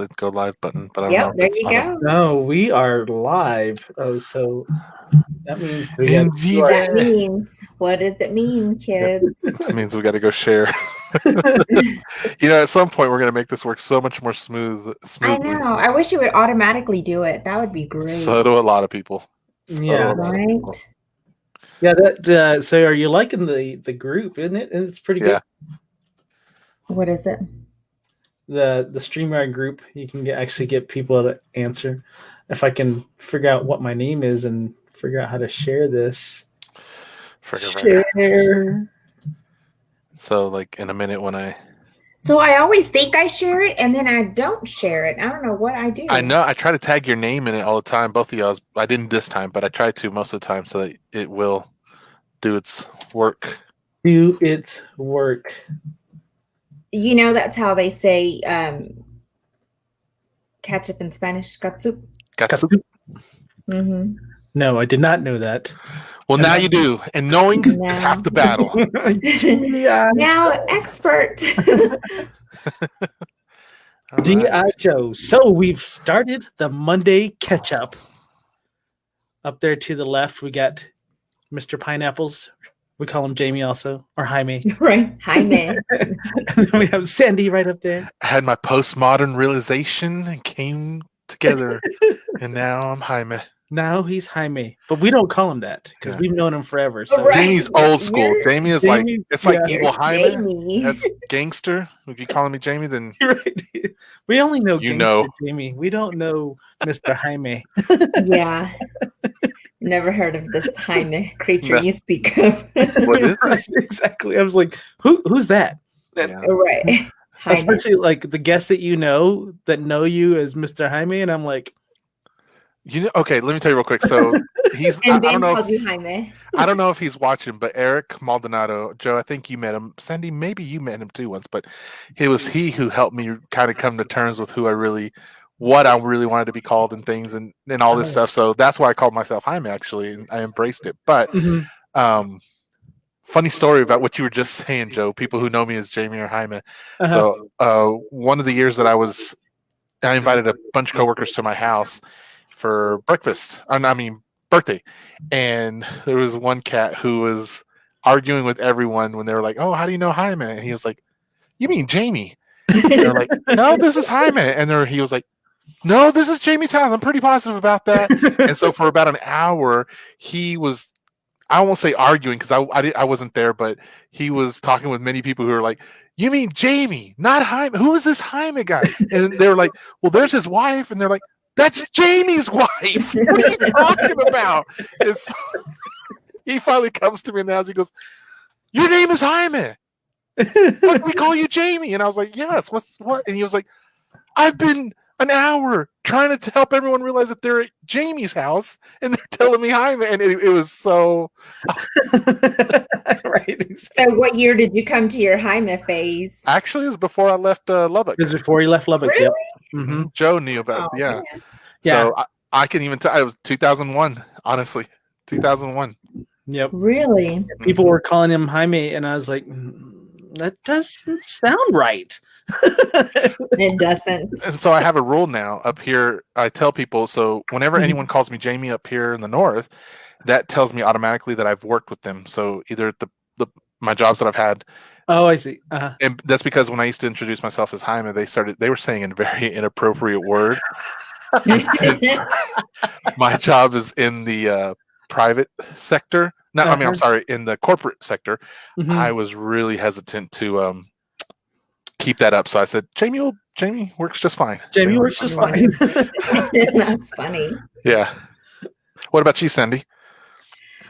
the go live button, but I don't know Yep, if there it's you go. No, we are live. Oh, so that means we got in to That vivo. means, what does it mean, kids? That means we got to go share. At some point we're gonna make this work so much more I smoothly. know. I wish it would automatically do it. That would be great. So do a lot of people. Yeah. Right? Yeah, that so are you liking the group, isn't it? And it's pretty good. What is it? The StreamYard group, you can actually get people to answer. If I can figure out what my name is and figure out how to share this. Share. So like in a minute when I always think I share it and then I don't share it. I don't know what I do. I know I try to tag your name in it all the time, both of y'all. I didn't this time, but I try to most of the time so that it will do its work. Do its work. That's how they say ketchup in Spanish, katsup. Katsup. Mm-hmm. No, I did not know that. Well, now you do, and knowing is half the battle. Now, expert. G.I. Joe. So we've started the Monday Ketchup. Up there to the left, we got Mr. Pineapples. We call him Jamie also, or Jaime. Right, Jaime. And then we have Sandy right up there. I had my postmodern realization and came together, and now I'm Jaime. Now he's Jaime, but we don't call him that because we've known him forever. So Right. Jamie's old school. Jamie is like evil Jaime. Jamie. That's gangster. If you're calling me Jamie, then right. We only know gangster Jamie. We don't know Mr. Jaime. Yeah. Never heard of this Jaime creature you speak of. What is right, exactly. I was like, who's that? Right. Especially like the guests that know you as Mr. Jaime, and I'm like, okay, let me tell you real quick. So he's and I Ben don't know calls you Jaime. I don't know if he's watching, but Eric Maldonado, Joe, I think you met him. Sandy, maybe you met him too once, but it was he who helped me kind of come to terms with what I really wanted to be called and things and all this stuff. So that's why I called myself Jaime, actually, and I embraced it. But funny story about what you were just saying, Joe, people who know me as Jamie or Jaime. So one of the years that I invited a bunch of coworkers to my house for breakfast. Birthday. And there was one cat who was arguing with everyone when they were like, "Oh, how do you know Jaime?" And he was like, "You mean Jamie?" And they're like, "No, this is Jaime." And he was like, "No, this is Jamie's house. I'm pretty positive about that." And so for about an hour, he was, I won't say arguing because I wasn't there, but he was talking with many people who were like, "You mean Jamie, not Jaime? Who is this Jaime guy?" And they were like, "Well, there's his wife." And they're like, "That's Jamie's wife. What are you talking about?" So he finally comes to me in the house. He goes, "Your name is Jaime. But we call you Jamie." And I was like, "Yes. What?" And he was like, "I've been an hour trying to help everyone realize that they're at Jamie's house, and they're telling me Jaime." And it was so right. So, what year did you come to your Jaime phase? Actually, it was before I left Lubbock. It was before you left Lubbock. Really? Yep. Mm-hmm. Joe knew about it. Yeah. Man. So I can even tell it was 2001. Honestly, 2001. Yep. Really? People were calling him Jaime, and I was like, that doesn't sound right. It doesn't. And so I have a rule now up here. I tell people, so whenever anyone calls me Jamie up here in the north, that tells me automatically that I've worked with them. So either at my jobs that I've had. Oh, I see. And that's because when I used to introduce myself as Jaime, they were saying a very inappropriate word. My job is in the private sector. No, I'm sorry, in the corporate sector. Mm-hmm. I was really hesitant to keep that up. So I said, Jamie works just fine. Jamie works just fine. That's funny. Yeah. What about you, Sandy?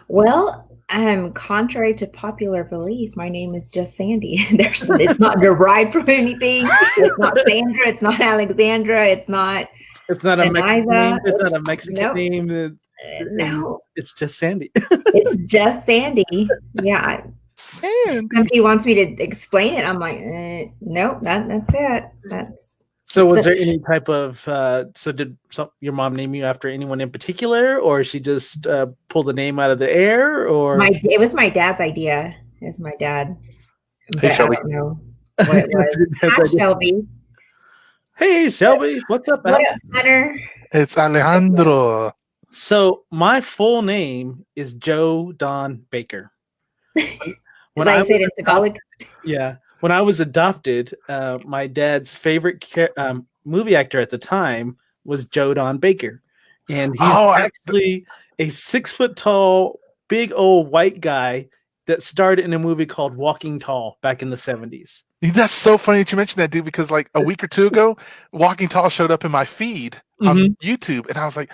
Well, contrary to popular belief, my name is just Sandy. It's not derived from anything. It's not Sandra. It's not Alexandra. It's not a Mexican name. It's not a Mexican name. No. It's just Sandy. It's just Sandy. Yeah. Sandy. Somebody wants me to explain it. I'm like, nope, that's it. So was there any type of, did your mom name you after anyone in particular, or she just pulled the name out of the air, or? It was my dad's idea. It was my dad. Hey, Shelby. I don't know what it was. Hi, Shelby. Hey, Shelby. What's up, What Al? up, Hunter? It's Alejandro. So my full name is Joe Don Baker. As I said in Tagalog. When I was adopted, my dad's favorite movie actor at the time was Joe Don Baker, and he's actually a 6 foot tall, big old white guy that starred in a movie called Walking Tall back in the 70s. That's so funny that you mentioned that, dude, because like a week or two ago, Walking Tall showed up in my feed on YouTube, and I was like,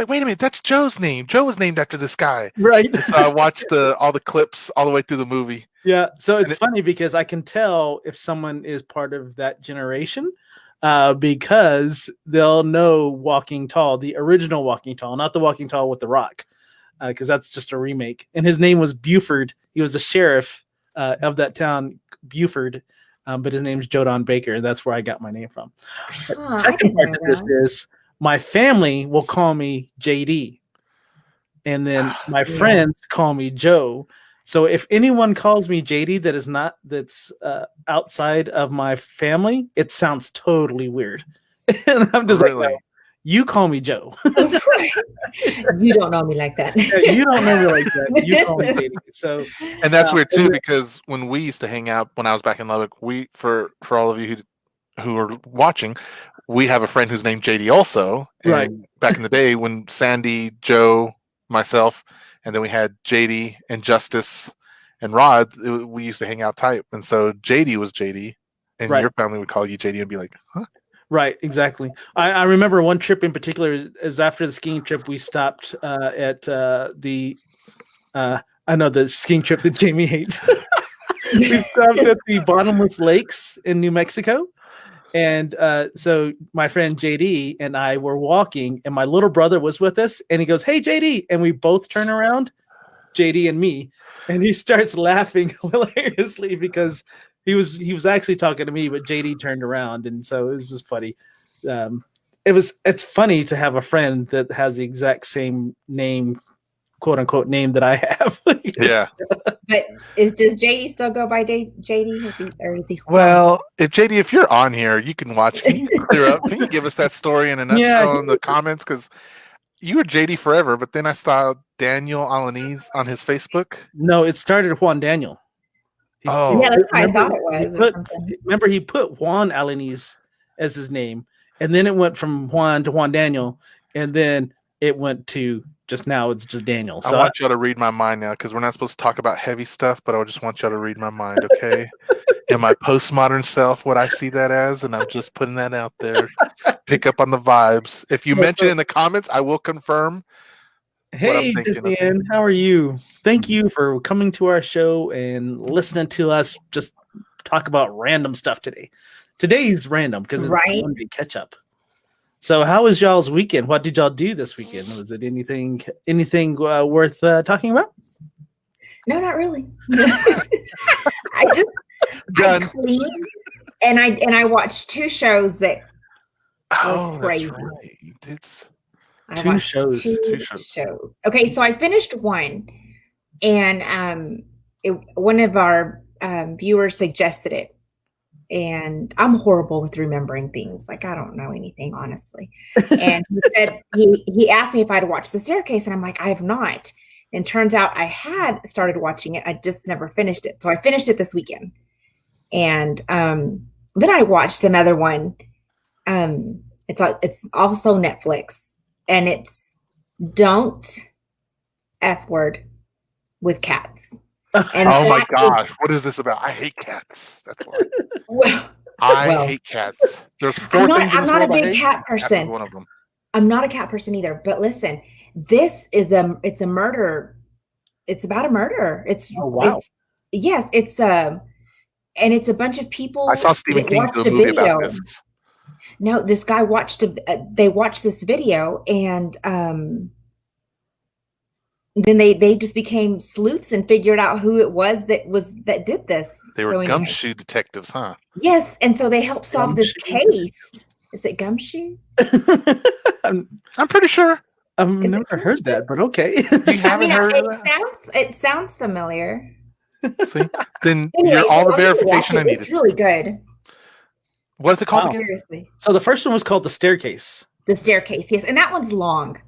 wait a minute, that's Joe's name. Joe was named after this guy. Right. And so I watched all the clips all the way through the movie. Yeah. So it's funny because I can tell if someone is part of that generation because they'll know Walking Tall, the original Walking Tall, not the Walking Tall with The Rock, because that's just a remake. And his name was Buford. He was the sheriff of that town, Buford. But his name's Joe Don Baker. That's where I got my name from. The second part of this is my family will call me JD. And then my friends call me Joe. So if anyone calls me JD that's outside of my family, it sounds totally weird. And I'm just like, no, you call me Joe. You don't know me like that. Yeah, you don't know me like that. You call me JD. So, and that's weird too, because when we used to hang out when I was back in Lubbock, for all of you who are watching, we have a friend who's named JD also. And right. Back in the day when Sandy, Joe, myself, and then we had JD and Justice and Rod, we used to hang out tight. And so JD was JD, and your family would call you JD and be like, huh? Right, exactly. I remember one trip in particular is after the skiing trip, we stopped at the skiing trip that Jamie hates. We stopped at the Bottomless Lakes in New Mexico. And so my friend JD and I were walking, and my little brother was with us, and he goes, "Hey, JD." And we both turn around, JD and me, and he starts laughing hilariously because he was actually talking to me, but JD turned around, and so it was just funny. It's funny to have a friend that has the exact same name, quote unquote name that I have. Yeah. But does JD still go by JD? Is he? Well, if you're on here, you can watch. Can you clear up? Can you give us that story in a nutshell in the comments? Because you were JD forever, but then I saw Daniel Alanese on his Facebook. No, it started Juan Daniel. Yeah, that's what I thought it was. Remember, he put Juan Alanese as his name, and then it went from Juan to Juan Daniel, and then it went to now it's just Daniel. So I want y'all to read my mind now, because we're not supposed to talk about heavy stuff, but I just want y'all to read my mind, okay? In my postmodern self, what I see that as, and I'm just putting that out there. Pick up on the vibes. If you mention it in the comments, I will confirm. Hey, Disney, how are you? Thank you for coming to our show and listening to us just talk about random stuff today. Today's random because it's Monday Ketchup. So how was y'all's weekend? What did y'all do this weekend? Was it anything worth talking about? No, not really. I cleaned and I watched 2 shows that were crazy. That's right. It's two shows. Okay, so I finished one, and one of our viewers suggested it. And I'm horrible with remembering things. Like, I don't know anything, honestly. And he said, he asked me if I'd watched The Staircase, and I'm like, I have not. And turns out I had started watching it. I just never finished it. So I finished it this weekend. And then I watched another one. It's also Netflix, and it's Don't F Word with Cats. And oh my gosh, what is this about? I hate cats. That's why. I hate cats. There's 4 things in this world I'm not a big cat person. One of them. I'm not a cat person either. But listen, this is it's a murder. It's about a murder. It's and it's a bunch of people. I saw Stephen King do a movie about this. No, this guy they watched this video, and then they just became sleuths and figured out who it was that did this. They were gumshoe detectives, huh? Yes, and so they helped solve this case. Is it gumshoe? I'm pretty sure. I've never heard that, but okay. You haven't heard of that? It sounds familiar. See, then you're all the verification I needed. It's really good. What is it called Wow. again? Seriously. So the first one was called The Staircase. The Staircase, yes. And that one's long.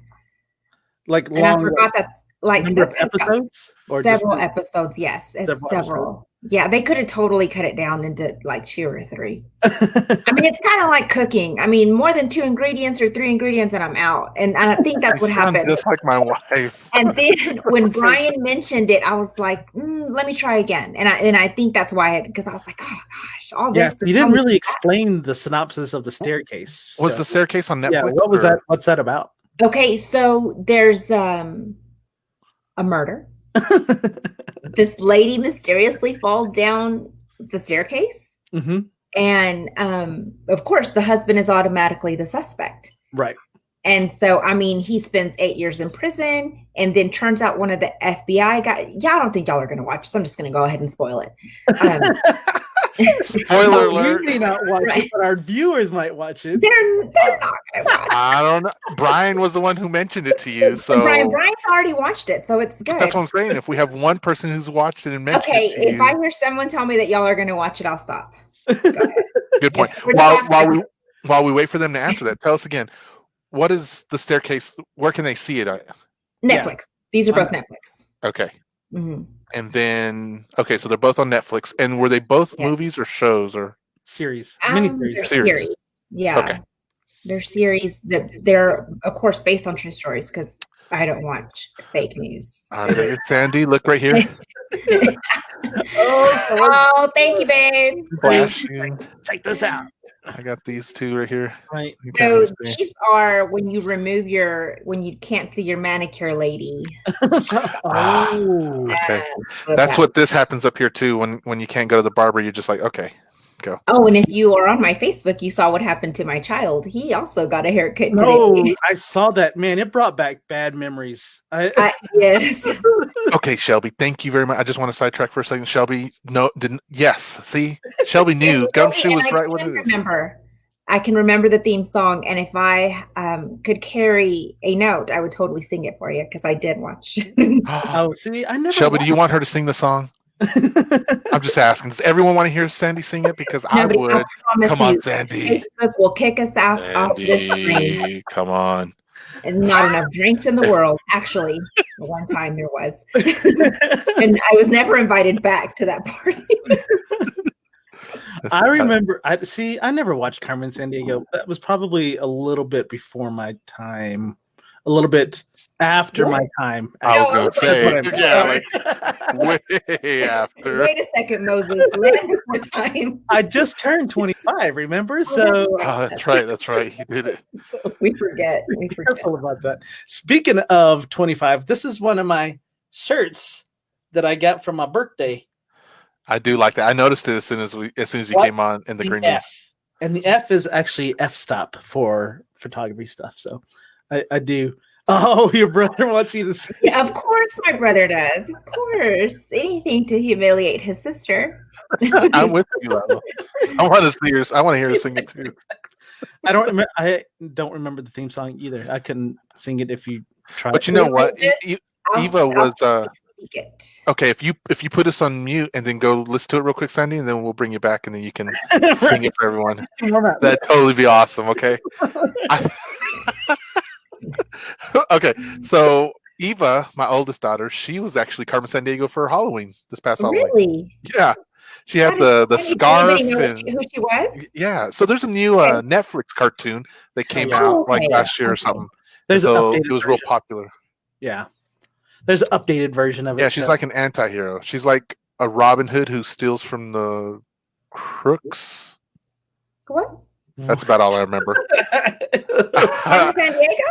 Like And I long forgot that's like number of it's got episodes? Or just several episodes, yes. It's several several. Yeah, they could have totally cut it down into like 2 or 3. episodes? I mean, it's kind of like cooking. I mean, more than 2 ingredients or 3 ingredients, and I'm out. And I think that's what Sound happened. just like my wife. And then when Brian mentioned it, I was like, let me try again. And I think that's why because I was like, oh gosh, all Yeah, this. you didn't really explain the synopsis of The Staircase. Was so- the Staircase on Netflix? Yeah, what was that? What's that about? Okay, so there's a murder. This lady mysteriously falls down the staircase. Mm-hmm. And of course, the husband is automatically the suspect. Right. And so, I mean, he spends 8 years in prison and then turns out one of the FBI guys. Yeah, I don't think y'all are going to watch, so I'm just going to go ahead and spoil it. Spoiler alert. You may not watch it, but our viewers might watch it. They're not going to watch. I don't know. Brian was the one who mentioned it to you. So Brian's already watched it, so it's good. that's what I'm saying. If we have one person who's watched it and mentioned Okay, it to if you, I hear someone tell me that y'all are going to watch it, I'll stop. Go ahead. good point. Yes, we're not While we wait for them to answer that, tell us again, what is the Staircase? Where can they see it? Netflix. These are both Netflix. Okay. Mm-hmm. And then, okay, so they're both on Netflix. And were they both Yeah. movies or shows or Series. They're Miniseries. series. Yeah. Okay. They're series that they're of course based on true stories because I don't watch fake news. Sandy, look right here. Oh, thank you, babe. Flashing. Check this out. I got these two right here. Right. You can't So really see. these are when you remove when you can't see your manicure lady. Oh. Okay. So That's what this happens up here too. When you can't go to the barber, you're just like, okay, go. Oh, and if you are on my Facebook, you saw what happened to my child. He also got a haircut No, today. I saw that. Man, it brought back bad memories. Yes. Okay, Shelby, thank you very much. I just want to sidetrack for a second. Shelby, no, didn't. Yes, see, Shelby knew. Gumshoe was right. What it is? I can remember the theme song, and if I could carry a note, I would totally sing it for you because I did watch. Oh, see, I never. Shelby, do you want her to sing the song? I'm just asking. Does everyone want to hear Sandy sing it? Because I Nobody, would. promise Come you, on, Sandy. Facebook will kick us off this screen. Sandy, come on. And not enough drinks in the world. Actually, one time there was, and I was never invited back to that party. I remember. I never watched Carmen Sandiego. That was probably a little bit before my time. A little bit after my time. I was going to say, That's what yeah, like way after. Wait a second, Moses. Land before time. I just turned 25. Remember? So Oh, that's right. That's right. He did it. We forget. We forget. careful about that. Speaking of 25, this is one of my shirts that I got for my birthday. I do like that. I noticed it as soon as you What? came on in the green room. F. And the F is actually f-stop for photography stuff. So I do. Oh, your brother wants you to see. Yeah, of course my brother does. Of course. Anything to humiliate his sister. I'm with you, Lalo. I want to see her. I want to hear her sing it too. I don't remember the theme song either. I couldn't sing it if you tried. But you know what? I'll Eva was speak it. okay. If you put us on mute and then go listen to it real quick, Sandy, and then we'll bring you back and then you can sing it for everyone. That'd totally be awesome. Okay. Okay, so Eva, my oldest daughter, she was actually Carmen Sandiego for Halloween this past Halloween. Really? Yeah, she had the scarf and who she was? yeah. So there's a new Netfllix cartoon that came yeah. out like Okay. last year or something. There's an So updated it was real version. popular. Yeah. There's an updated version of it. Yeah, she's like an anti-hero. She's like a Robin Hood who steals from the crooks. What? That's about all I remember. Carmen Sandiego?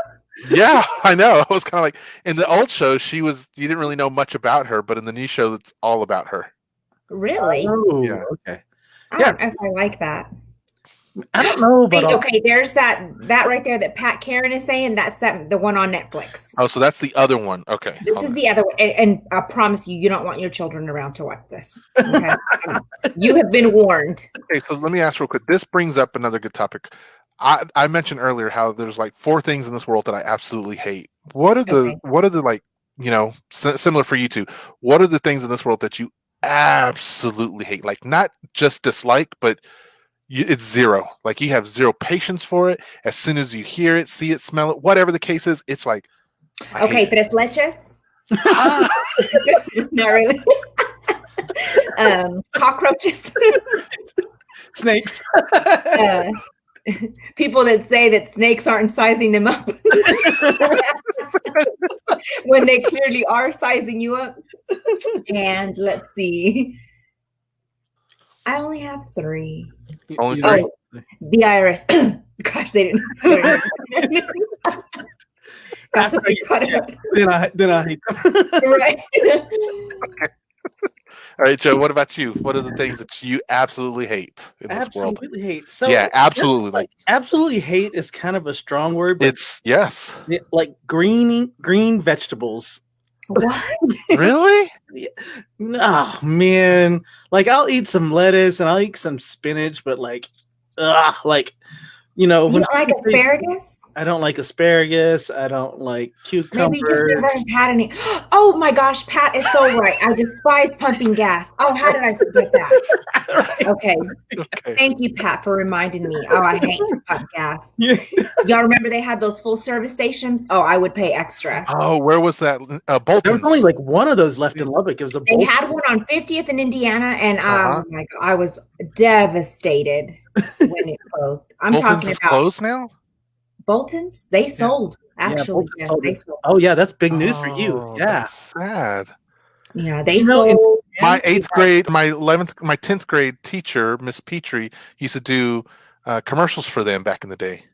Yeah, I know. I was kind of like in the old show, you didn't really know much about her, but in the new show, it's all about her. Really? Oh, Yeah. okay. I don't know if I like that. I don't know, but Okay, there's that right there that Pat Karen is saying. That's the one on Netflix. Oh, so that's the other one. Okay. This hold is on. the other one, and I promise you, you don't want your children around to watch this. Okay? You have been warned. Okay, so let me ask real quick. This brings up another good topic. I mentioned earlier how there's like 4 things in this world that I absolutely hate. What are the like, similar for you two? What are the things in this world that you absolutely hate? Like not just dislike, but it's zero. Like you have zero patience for it. As soon as you hear it, see it, smell it, whatever the case is, it's like, Okay, tres leches. Not really. Cockroaches. Snakes. People that say that snakes aren't sizing them up when they clearly are sizing you up. And let's see. I only have 3. Only 3? Oh, the IRS. Gosh, they didn't. Got something cut up. Then I hate them. Right. All right, Joe, what about you? What are the things that you absolutely hate in this world? Absolutely hate. So Yeah, absolutely. Like, absolutely hate is kind of a strong word, but it's yes. like green vegetables. What? Really? Oh man. Like I'll eat some lettuce and I'll eat some spinach, but like like You don't like asparagus? I don't like asparagus. I don't like cucumber. Maybe you just never have had any. Oh my gosh, Pat is so right. I despise pumping gas. Oh, how did I forget that? Right. Okay. Okay. Thank you, Pat, for reminding me. Oh, I hate to pump gas. Yeah. Y'all remember they had those full service stations? Oh, I would pay extra. Oh, where was that? There Bolton's. was only like one of those left in Lubbock. It was a They had one on 50th in Indiana, and oh my God, I was devastated when it closed. I'm Bolton's talking is about closed now? Bolton's. They sold, actually. Bolton sold they it. sold. Oh yeah, that's big news for you. Oh, Yeah. that's sad. Yeah, they sold. My 8th grade, my 11th, my 10th grade teacher, Miss Petrie, used to do commercials for them back in the day.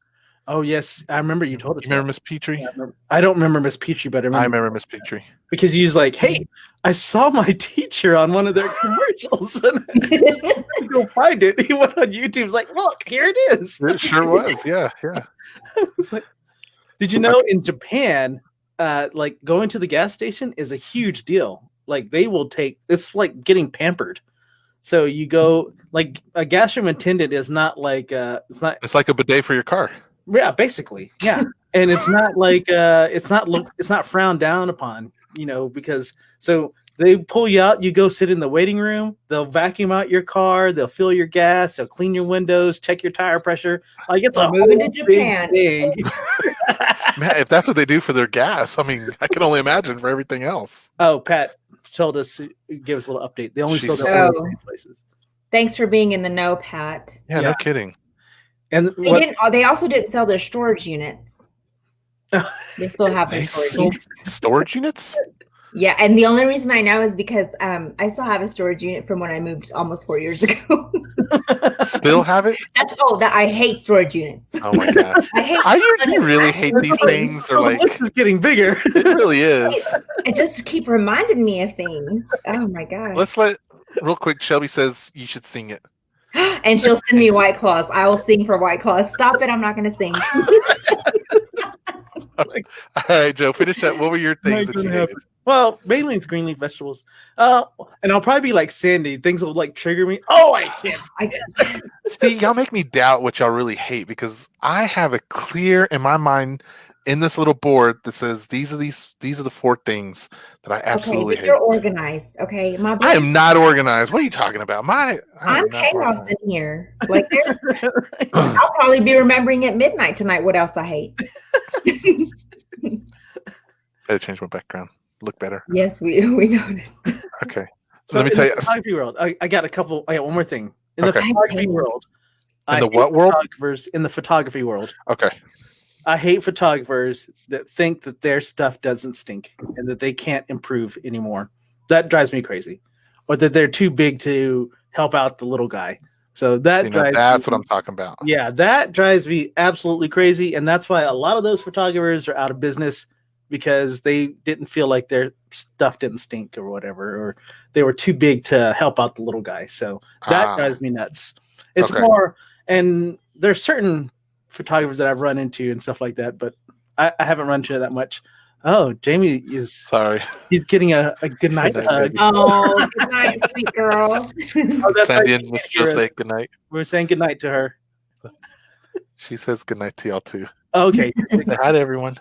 Oh yes, I remember you told us. You remember that. Miss Petrie? Yeah, I don't remember Miss Petrie, but I remember Miss Petrie. because you was like, "Hey, I saw my teacher on one of their commercials, and I go find it." He went on YouTube. Was like, "Look, here it is." It sure was. Yeah, yeah. It's like, did you know in Japan, like going to the gas station is a huge deal. Like they will take it's like getting pampered. So you go like a gas room attendant is not like It's like a bidet for your car. yeah, basically. Yeah. And it's not like it's not frowned down upon, because so they pull you out, you go sit in the waiting room, they'll vacuum out your car, they'll fill your gas, they'll clean your windows, check your tire pressure. Like it's moving to Japan. Thing. Man, if that's what they do for their gas, I mean, I can only imagine for everything else. Oh, Pat told us, give us a little update. They only sold it Oh. in places. Thanks for being in the know, Pat. Yeah, no kidding. And They also didn't sell their storage units. They still have their They storage sold units. storage units? Yeah, and the only reason I know is because I still have a storage unit from when I moved almost 4 years ago. Still have it? That I hate storage units. Oh my gosh. You really hate these things, or like this is getting bigger. it really is. It just keep reminding me of things. Oh my gosh. Let's real quick. Shelby says you should sing it. And she'll send me White Claws. I will sing for White Claws. Stop it! I'm not going to sing. All right, Joe, finish that. What were your things that you hated? Well, mainly it's green leaf vegetables. And I'll probably be like Sandy. Things will like trigger me. Oh, I can't. See, y'all make me doubt what y'all really hate, because I have a clear in my mind in this little board that says these are the 4 things that I absolutely hate. You're organized, okay? I am not organized. What are you talking about? I'm chaos in here. Like, I'll probably be remembering at midnight tonight what else I hate. Better change my background. Look better. Yes, we noticed. Okay. So let me tell you. Photography world. I got one more thing. In the photography world. In the what world? In the photography world. Okay. I hate photographers that think that their stuff doesn't stink and that they can't improve anymore. That drives me crazy. Or that they're too big to help out the little guy. So that's what I'm talking about. Yeah, that drives me absolutely crazy. And that's why a lot of those photographers are out of business, because they didn't feel like their stuff didn't stink or whatever, or they were too big to help out the little guy. So that drives me nuts. It's more, and there's certain photographers that I've run into and stuff like that, but I haven't run into that much. Oh, Jamie is sorry. He's getting a good night hug. Oh, good night, sweet girl. Sandy and Miss Jill say good night. We're saying good night to her. She says good night to y'all too. Okay. Say hi to everyone.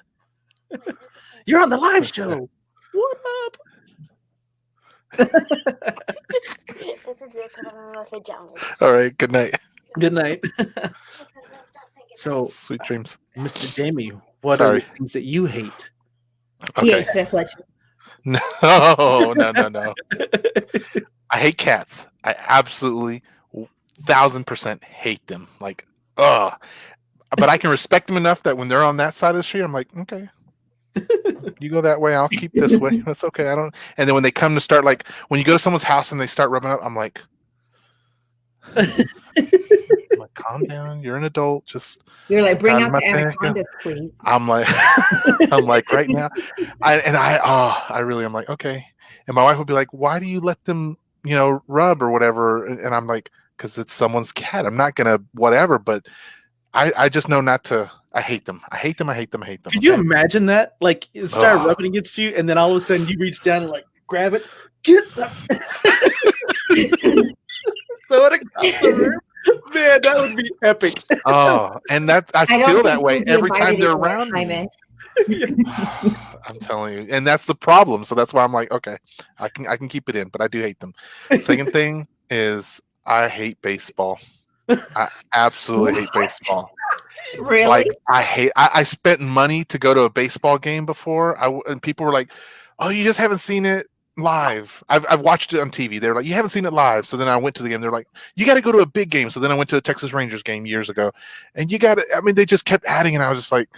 You're on the live show. What up? All right. Good night. Good night. So, Sweet dreams. Mr. Jamie, what are the things that you hate? Okay. Yes, just let you. No. I hate cats. I absolutely 1,000% hate them. Like, ugh. But I can respect them enough that when they're on that side of the street, I'm like, okay, you go that way, I'll keep this way. That's okay. I don't. And then when they come to start, like, when you go to someone's house and they start rubbing up, I'm like, calm down. You're an adult. Just you're like, bring out the anacondas, please. I'm like, right now. I really am like, okay. And my wife would be like, why do you let them, rub or whatever? And I'm like, because it's someone's cat. I'm not gonna whatever. But I just know not to. I hate them. I hate them. Could you imagine that? Like, it started rubbing against you, and then all of a sudden you reach down and like grab it, get the throw it across the room. Man, that would be epic. Oh, and I feel that way every time they're around me. I'm telling you, and that's the problem. So that's why I'm like, okay, I can keep it in, but I do hate them. Second thing is I hate baseball. I absolutely hate baseball. Really? Like I spent money to go to a baseball game before. And people were like, "Oh, you just haven't seen it live." I've watched it on TV. They're like, "You haven't seen it live." So then I went to the game. They're like, "You got to go to a big game." So then I went to a Texas Rangers game years ago, and they just kept adding, and I was just like,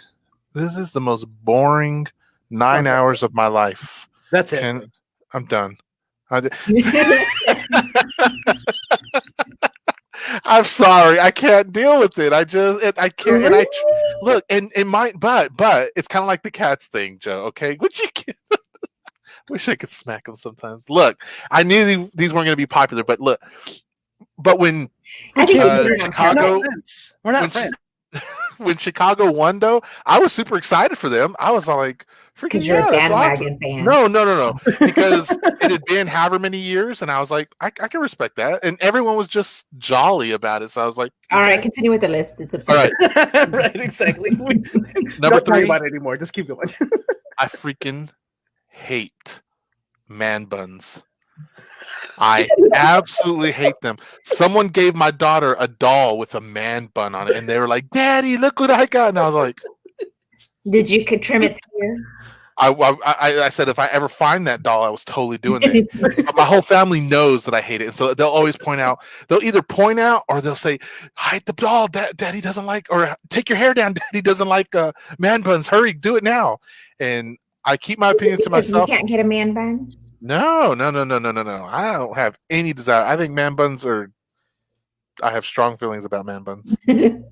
"This is the most boring 9 hours of my life." That's it. I'm done. I'm sorry, I can't deal with it. I can't. And look, and it might, but it's kind of like the cats thing, Joe. Okay, which you can. Wish I could smack them sometimes. Look, I knew these weren't going to be popular, but look, when Chicago, we're not friends. When Chicago won, though, I was super excited for them. I was all like, freaking you're a bandwagon fan. No. Because it had been however many years, and I was like, I can respect that. And everyone was just jolly about it. So I was like, all right, continue with the list. It's absurd. All right. Right, exactly. Number 3. Don't worry about it anymore. Just keep going. I freaking hate man buns. I absolutely hate them. Someone gave my daughter a doll with a man bun on it, and they were like, "Daddy, look what I got!" And I was like, "Did you trim its hair?" I said if I ever find that doll, I was totally doing that. My whole family knows that I hate it, and so they'll always point out. They'll either point out or they'll say, "Hide the doll, Daddy doesn't like," or "Take your hair down, Daddy doesn't like man buns. Hurry, do it now." And I keep my opinions to myself. You can't get a man bun. No. I don't have any desire. I think man buns I have strong feelings about man buns. I'm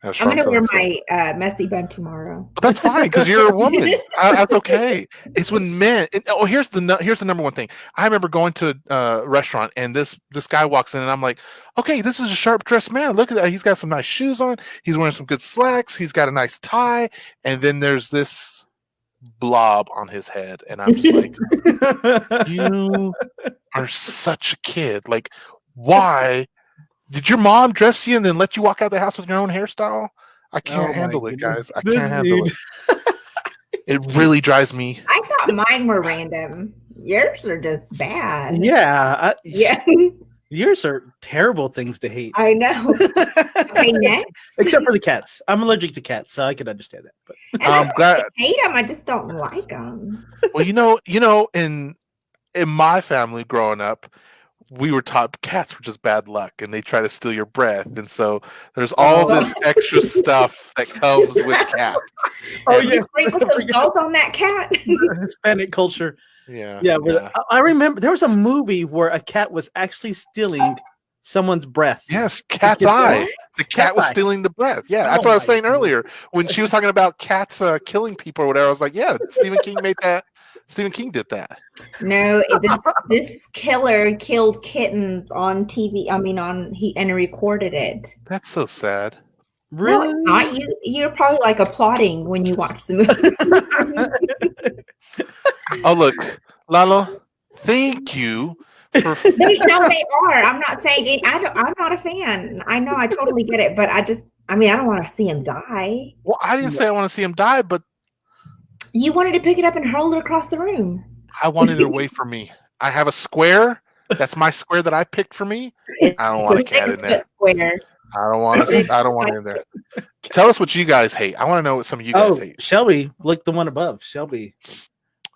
going to wear my messy bun tomorrow. But that's fine because you're a woman. That's okay. It's when men. Here's the number one thing. I remember going to a restaurant and this guy walks in and I'm like, okay, this is a sharp dressed man. Look at that. He's got some nice shoes on. He's wearing some good slacks. He's got a nice tie. And then there's this blob on his head, and I'm just like, you are such a kid. Like, why did your mom dress you and then let you walk out the house with your own hairstyle? I can't handle it, guys. I can't handle it. It really drives me. I thought mine were random. Yours are just bad. Yeah. Yeah. Yours are terrible things to hate. I know. Okay, next. Except for the cats. I'm allergic to cats, so I can understand that. But I'm glad. I hate them. I just don't like them. Well, in my family growing up, we were taught cats were just bad luck, and they try to steal your breath, and so there's all this extra stuff that comes with cats. Oh, yeah, sprinkle some salt on that cat. Hispanic culture. Yeah. I remember there was a movie where a cat was actually stealing someone's breath. Yes, cat's eye. The cat was stealing the breath. Yeah, that's what I was saying earlier when she was talking about cats killing people or whatever. I was like, yeah, Stephen King made that. Stephen King did that. No, this killer killed kittens on TV. And recorded it. That's so sad. Really? No, it's not. You're probably like applauding when you watch the movie. Oh, look, Lalo, thank you. No, they are. I'm not saying it. I'm not a fan. I know. I totally get it, but I don't want to see him die. Well, I didn't say I want to see him die, but you wanted to pick it up and hurl it across the room. I wanted it away from me. I have a square. That's my square that I picked for me. I don't want a cat in there. Square. I don't want to. I don't want it in there. Tell us what you guys hate. I want to know what some of you guys hate. Shelby, look the one above. Shelby.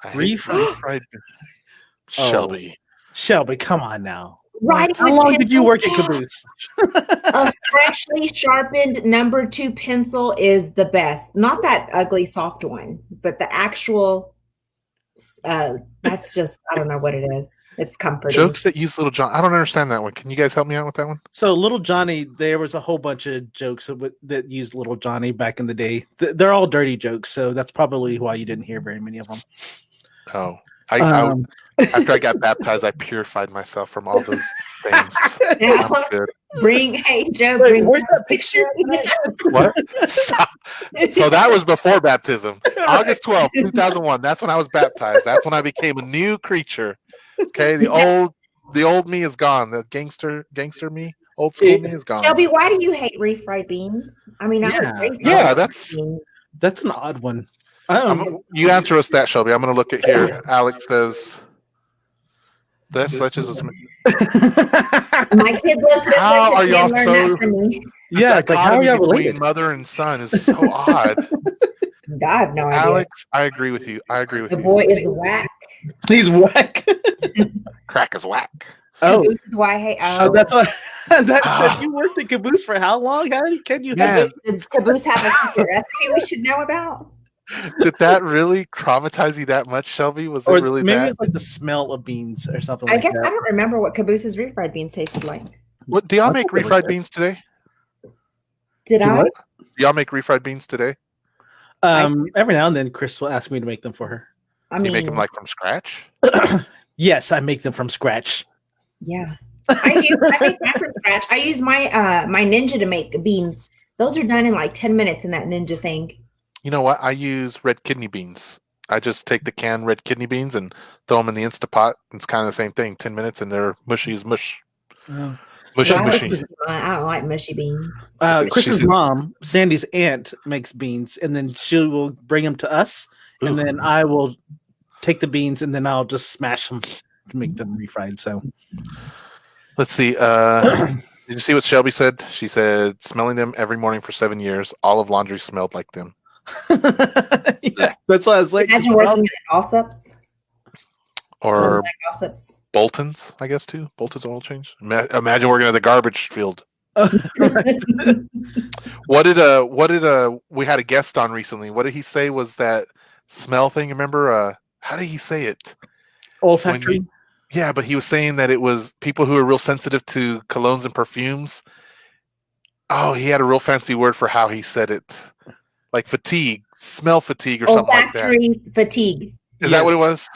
I hate refried. Shelby. Shelby, come on now. Right. How long did you work at Caboose? A freshly sharpened number 2 pencil is the best. Not that ugly soft one, but the actual. That's just, I don't know what it is. It's comforting. Jokes that use Little John. I don't understand that one. Can you guys help me out with that one? So Little Johnny, there was a whole bunch of jokes that used Little Johnny back in the day. They're all dirty jokes, so that's probably why you didn't hear very many of them. Oh, after I got baptized, I purified myself from all those things. I'm good. Hey Joe, where's that picture? What? Stop. So that was before baptism. August 12th, 2001. That's when I was baptized. That's when I became a new creature. Okay, the old me is gone. The gangster me, old school me is gone. Shelby, why do you hate refried beans? I mean, that's an odd one. You answer us that, Shelby. I'm going to look at here. Alex says, "This is my kid listened. How are y'all so? Yeah, it's like how are y'all related? Mother and son is so odd." I have no idea. Alex, I agree with you. The boy is whack. He's whack. Crack is whack. Caboose is why I hate. That's what. Said you worked at Caboose for how long? How can you? Does Caboose have a secret recipe we should know about? Did that really traumatize you that much, Shelby? Was it really maybe that? It's like the smell of beans or something. I guess I don't remember what Caboose's refried beans tasted like. What do y'all make refried beans today? Did I? Do y'all make refried beans today? Every now and then, Chris will ask me to make them for her. Do you make them like from scratch? Yes, I make them from scratch. Yeah, I do. I make mine from scratch. I use my my Ninja to make beans. Those are done in like 10 minutes in that Ninja thing. You know what? I use red kidney beans. I just take the canned red kidney beans and throw them in the Instapot. It's kind of the same thing. 10 minutes and they're mushy as mush. Oh. Mushy. I don't like mushy beans. Chris's mom, Sandy's aunt, makes beans, and then she will bring them to us, and then I will take the beans, and then I'll just smash them to make them refried. So, let's see. Did you see what Shelby said? She said, smelling them every morning for 7 years, all of laundry smelled like them. Yeah, that's why I was like, imagine working at Allsups or like Allsups. Bolton's, I guess too. Bolton's oil change. Imagine working at the garbage field. What did we had a guest on recently? What did he say was that smell thing? Remember? How did he say it? Olfactory. Yeah, but he was saying that it was people who are real sensitive to colognes and perfumes. Oh, he had a real fancy word for how he said it, like fatigue, smell fatigue, or something like that. Olfactory fatigue. Is that what it was?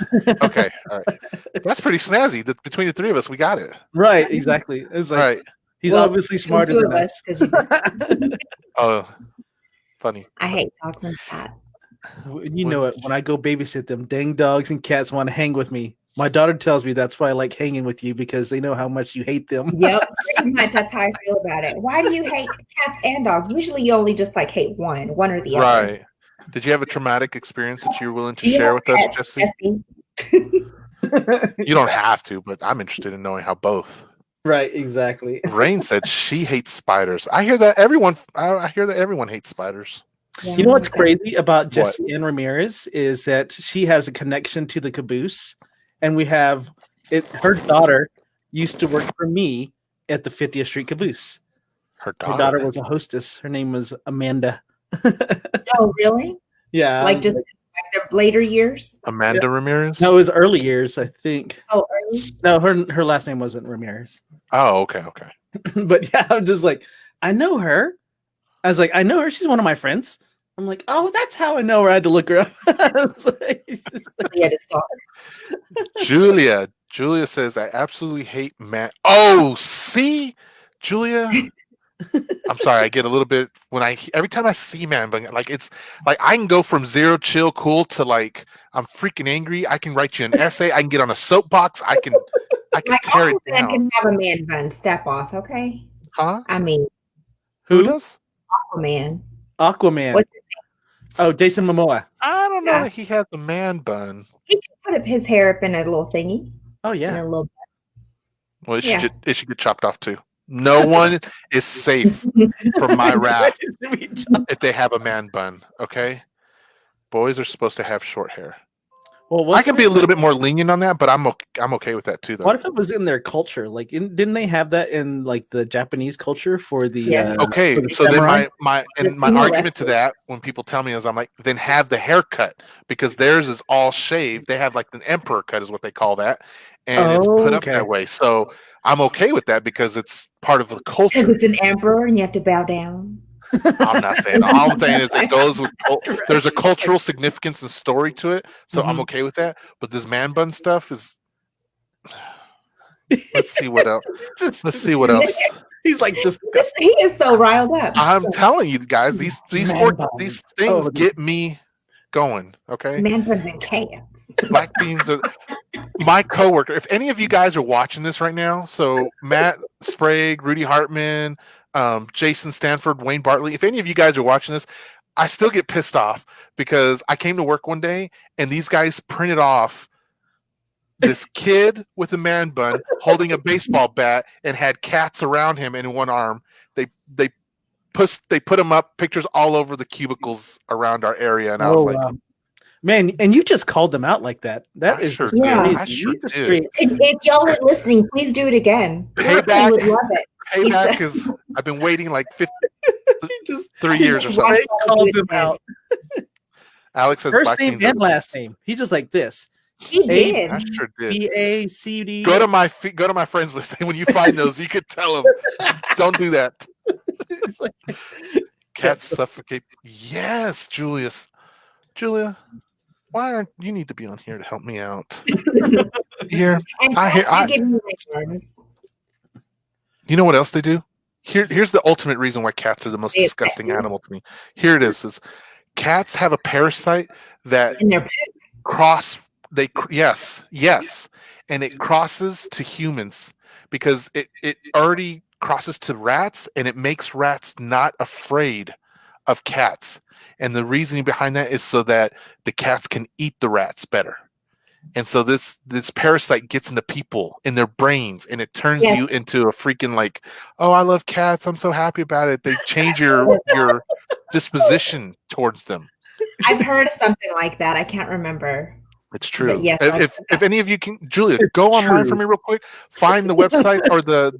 Okay, all right. That's pretty snazzy. Between the three of us, we got it. Right, exactly. It's like, right. He's obviously smarter than us. Oh, funny. I hate dogs and cats. You know it. When I go babysit them, dang dogs and cats want to hang with me. My daughter tells me that's why I like hanging with you, because they know how much you hate them. Yep, pretty much. That's how I feel about it. Why do you hate cats and dogs? Usually you only just like hate one or the other. Right. Did you have a traumatic experience that you're willing to share with us, Jesse? You don't have to, but I'm interested in knowing how both. Right, exactly. Rain said she hates spiders. I hear that everyone hates spiders. Yeah, you know what's crazy about Jessie Ann Ramirez is that she has a connection to the Caboose, and we have it. Her daughter used to work for me at the 50th Street Caboose. Her daughter was a hostess. Her name was Amanda. Oh, really? Yeah. Like just like the later years? Amanda Ramirez? No, it was early years, I think. Oh, early? No, her last name wasn't Ramirez. Oh, okay. But yeah, I'm just like, I know her. I was like, I know her. She's one of my friends. I'm like, oh, that's how I know her. I had to look her up. Yeah, to stalk. Julia says, I absolutely hate man. Oh, see, Julia. I'm sorry, I get a little bit every time I see man bun, like it's like I can go from zero chill cool to like I'm freaking angry. I can write you an essay. I can get on a soapbox. I can tear it down. Can have a man bun. Step off, okay? Huh? I mean, who does? Aquaman. What's his name? Oh, Jason Momoa. I don't know that he has a man bun. He can put up his hair up in a little thingy. Oh yeah, in a little. Well, it should get chopped off too. No one is safe from my wrath if they have a man bun. Okay, boys are supposed to have short hair. Well, I can be a little bit more lenient on that, but I'm okay with that too, though. What if it was in their culture? Like, didn't they have that in like the Japanese culture for the? Yeah. Okay, for the so then samurai? my female argument to wrestler. that when people tell me is I'm like, then have the haircut because theirs is all shaved. They have like an emperor cut is what they call that, and it's put up okay. that way. So I'm okay with that because it's part of the Because culture. it's an emperor and you have to bow down. I'm not saying. All I'm saying is it goes with. There's a cultural significance and story to it, so I'm okay with that. But this man bun stuff is. Let's see what else. Let's see what else. He's like this. He is so riled up. I'm telling you guys, these Man buns. things get me going. Okay, Man buns and cats. black beans are my coworker. If any of you guys are watching this right now, so Matt Sprague, Rudy Hartman, Jason Stanford, Wayne Bartley, if any of you guys are watching this, I still get pissed off because I came to work one day and these guys printed off this kid with a man bun holding a baseball bat and had cats around him in one arm. They put them up, pictures all over the cubicles around our area, and I was like, wow. Man, and you just called them out like that. That I is sure just did. crazy. I sure You just did. straight- If y'all are listening, please do it again. Payback. We would love it. Payback is I've been waiting like he just 3 years or Right. something. straight called them out. Alex says First black name beans are and last name. He just like this. He did. I sure did. BACD. Go to my friends list, and when you find those, you could tell them, don't do that. It's like- Cats suffocate. Yes, Julia, why aren't you need to be on here to help me out? Here, And I hear- cats do give me nightmares. you know what else they do? Here's the ultimate reason why cats are the most They disgusting attack you? animal to me. Here it is cats have a parasite that And they're yes, and it crosses to humans because it already crosses to rats and it makes rats not afraid of cats. And the reasoning behind that is so that the cats can eat the rats better. And so this parasite gets into people in their brains and it turns Yes. you into a freaking like, oh, I love cats. I'm so happy about it. They change your disposition towards them. I've heard of something like that. I can't remember. It's true. yes, If any of you can, Julia, go online for me real quick. Find the website or the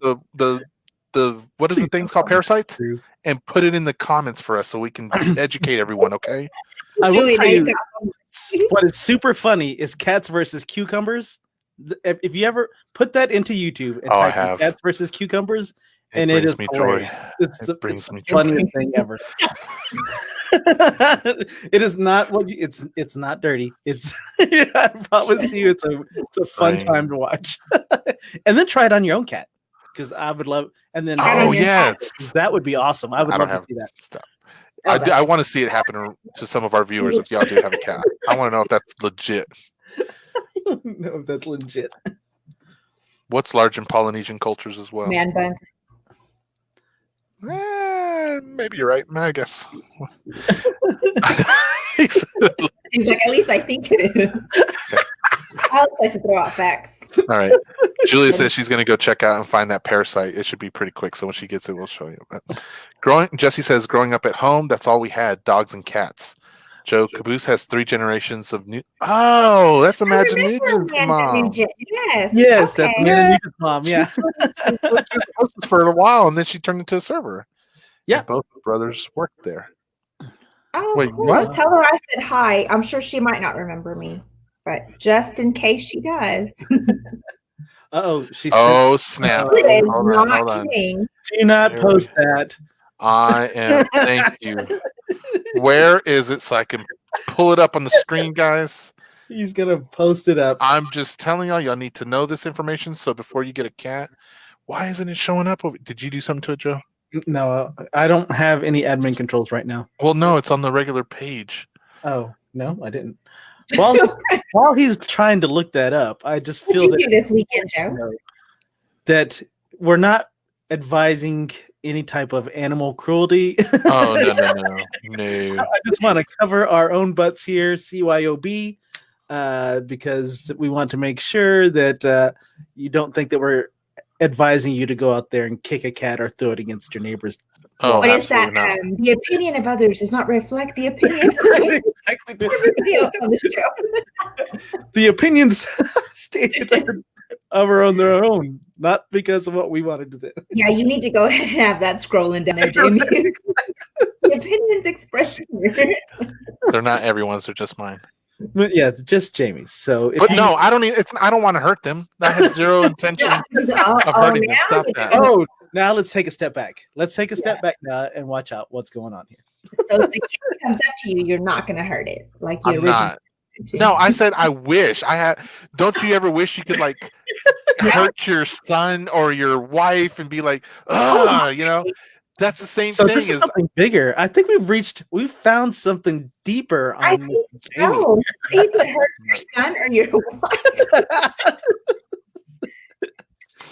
what is the thing called, parasites, True. and put it in the comments for us so we can educate everyone. Okay. I will Julie, tell now you, got what is super funny is cats versus cucumbers. If you ever put that into YouTube and Oh, I type in have. cats versus cucumbers, It and it brings is me hilarious. joy. It's It the, brings it's me the funniest thing ever. It is not what you, it's not dirty. It's I promise you, it's a fun Right. time to watch. And then try it on your own cat because I would love. And then Try it Oh on your yes. that would be awesome. I would I love don't to have see that. stuff. Oh, I want to see it happen to some of our viewers if y'all do have a cat. I want to know if that's legit. No, that's legit. What's large in Polynesian cultures as well? man buns. Maybe you're right. I guess. He's like, at least I think it is. Alex likes to throw out facts. All right. Julia says she's going to go check out and find that parasite. It should be pretty quick. So when she gets it, we'll show you. Jesse says, growing up at home, that's all we had, dogs and cats. Joe Caboose has 3 generations of new. Oh, that's Imagine Nugent's mom. Yes. Yes, okay. that's Mary Nugent's mom. Yeah. She was hostess for a while, and then she turned into a server. Yeah. And both brothers worked there. Oh, Wait, cool. what? Tell her I said hi. I'm sure she might not remember me, but just in case she does. Oh, she said, Oh, snap. Julia is Hold on, not hold on. kidding. do not There post that. I am. Thank you. Where is it so I can pull it up on the screen, guys? He's gonna post it up. I'm just telling y'all need to know this information. So before you get a cat, why isn't it showing up? Did you do something to it, Joe? No, I don't have any admin controls right now. Well, no, it's on the regular page. Oh no, I didn't. While he's trying to look that up, I just What feel you that do this weekend, Joe? that we're not advising any type of animal cruelty. Oh no. I just want to cover our own butts here, CYOB, because we want to make sure that you don't think that we're advising you to go out there and kick a cat or throw it against your neighbor's. Oh, What is that? absolutely not. The opinion of others does not reflect the opinion Exactly. everybody else on the show. The opinions stated are on their own, not because of what we wanted to do. Yeah, you need to go ahead and have that scrolling down there, Jamie. The opinions expressed here. They're not everyone's; they're just mine. But yeah, just Jamie's. So, if But you, no, I don't even. I don't want to hurt them. I have zero intention of hurting them. Stop that. Oh, now let's take a step back. Let's take a step back now and watch out what's going on here. So if the kid comes up to you, you're not going to hurt it like you I'm originally not. wanted to. No, I said I wish I had. Don't you ever wish you could like hurt your son or your wife and be like, you know? That's the same So thing this is as something bigger. I think we've found something deeper I on think Jamie. so. Either hurt your son or your wife.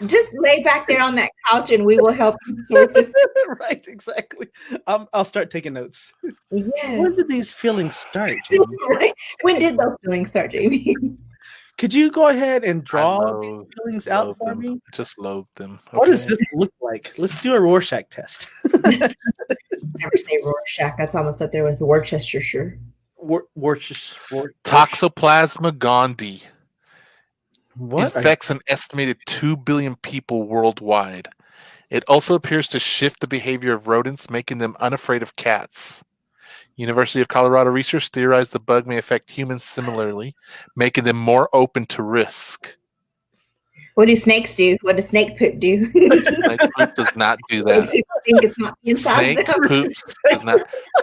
Just lay back there on that couch and we will help you sort this. Right, exactly. I'll start taking notes. Yeah. When did these feelings start, Jamie? Right? When did those feelings start, Jamie? Could you go ahead and I draw these loathe- feelings out loathe for them. me? Just loathe them. What does okay? this look like? Let's do a Rorschach test. Never say Rorschach. That's almost up there with Worcestershire. Toxoplasma gondii What? infects an estimated 2 billion people worldwide. It also appears to shift the behavior of rodents, making them unafraid of cats. University of Colorado research theorized the bug may affect humans similarly, making them more open to risk. What do snakes do? What does snake poop do? Snake poop does not do Makes that. people think it's not inside Snake them. poops does not.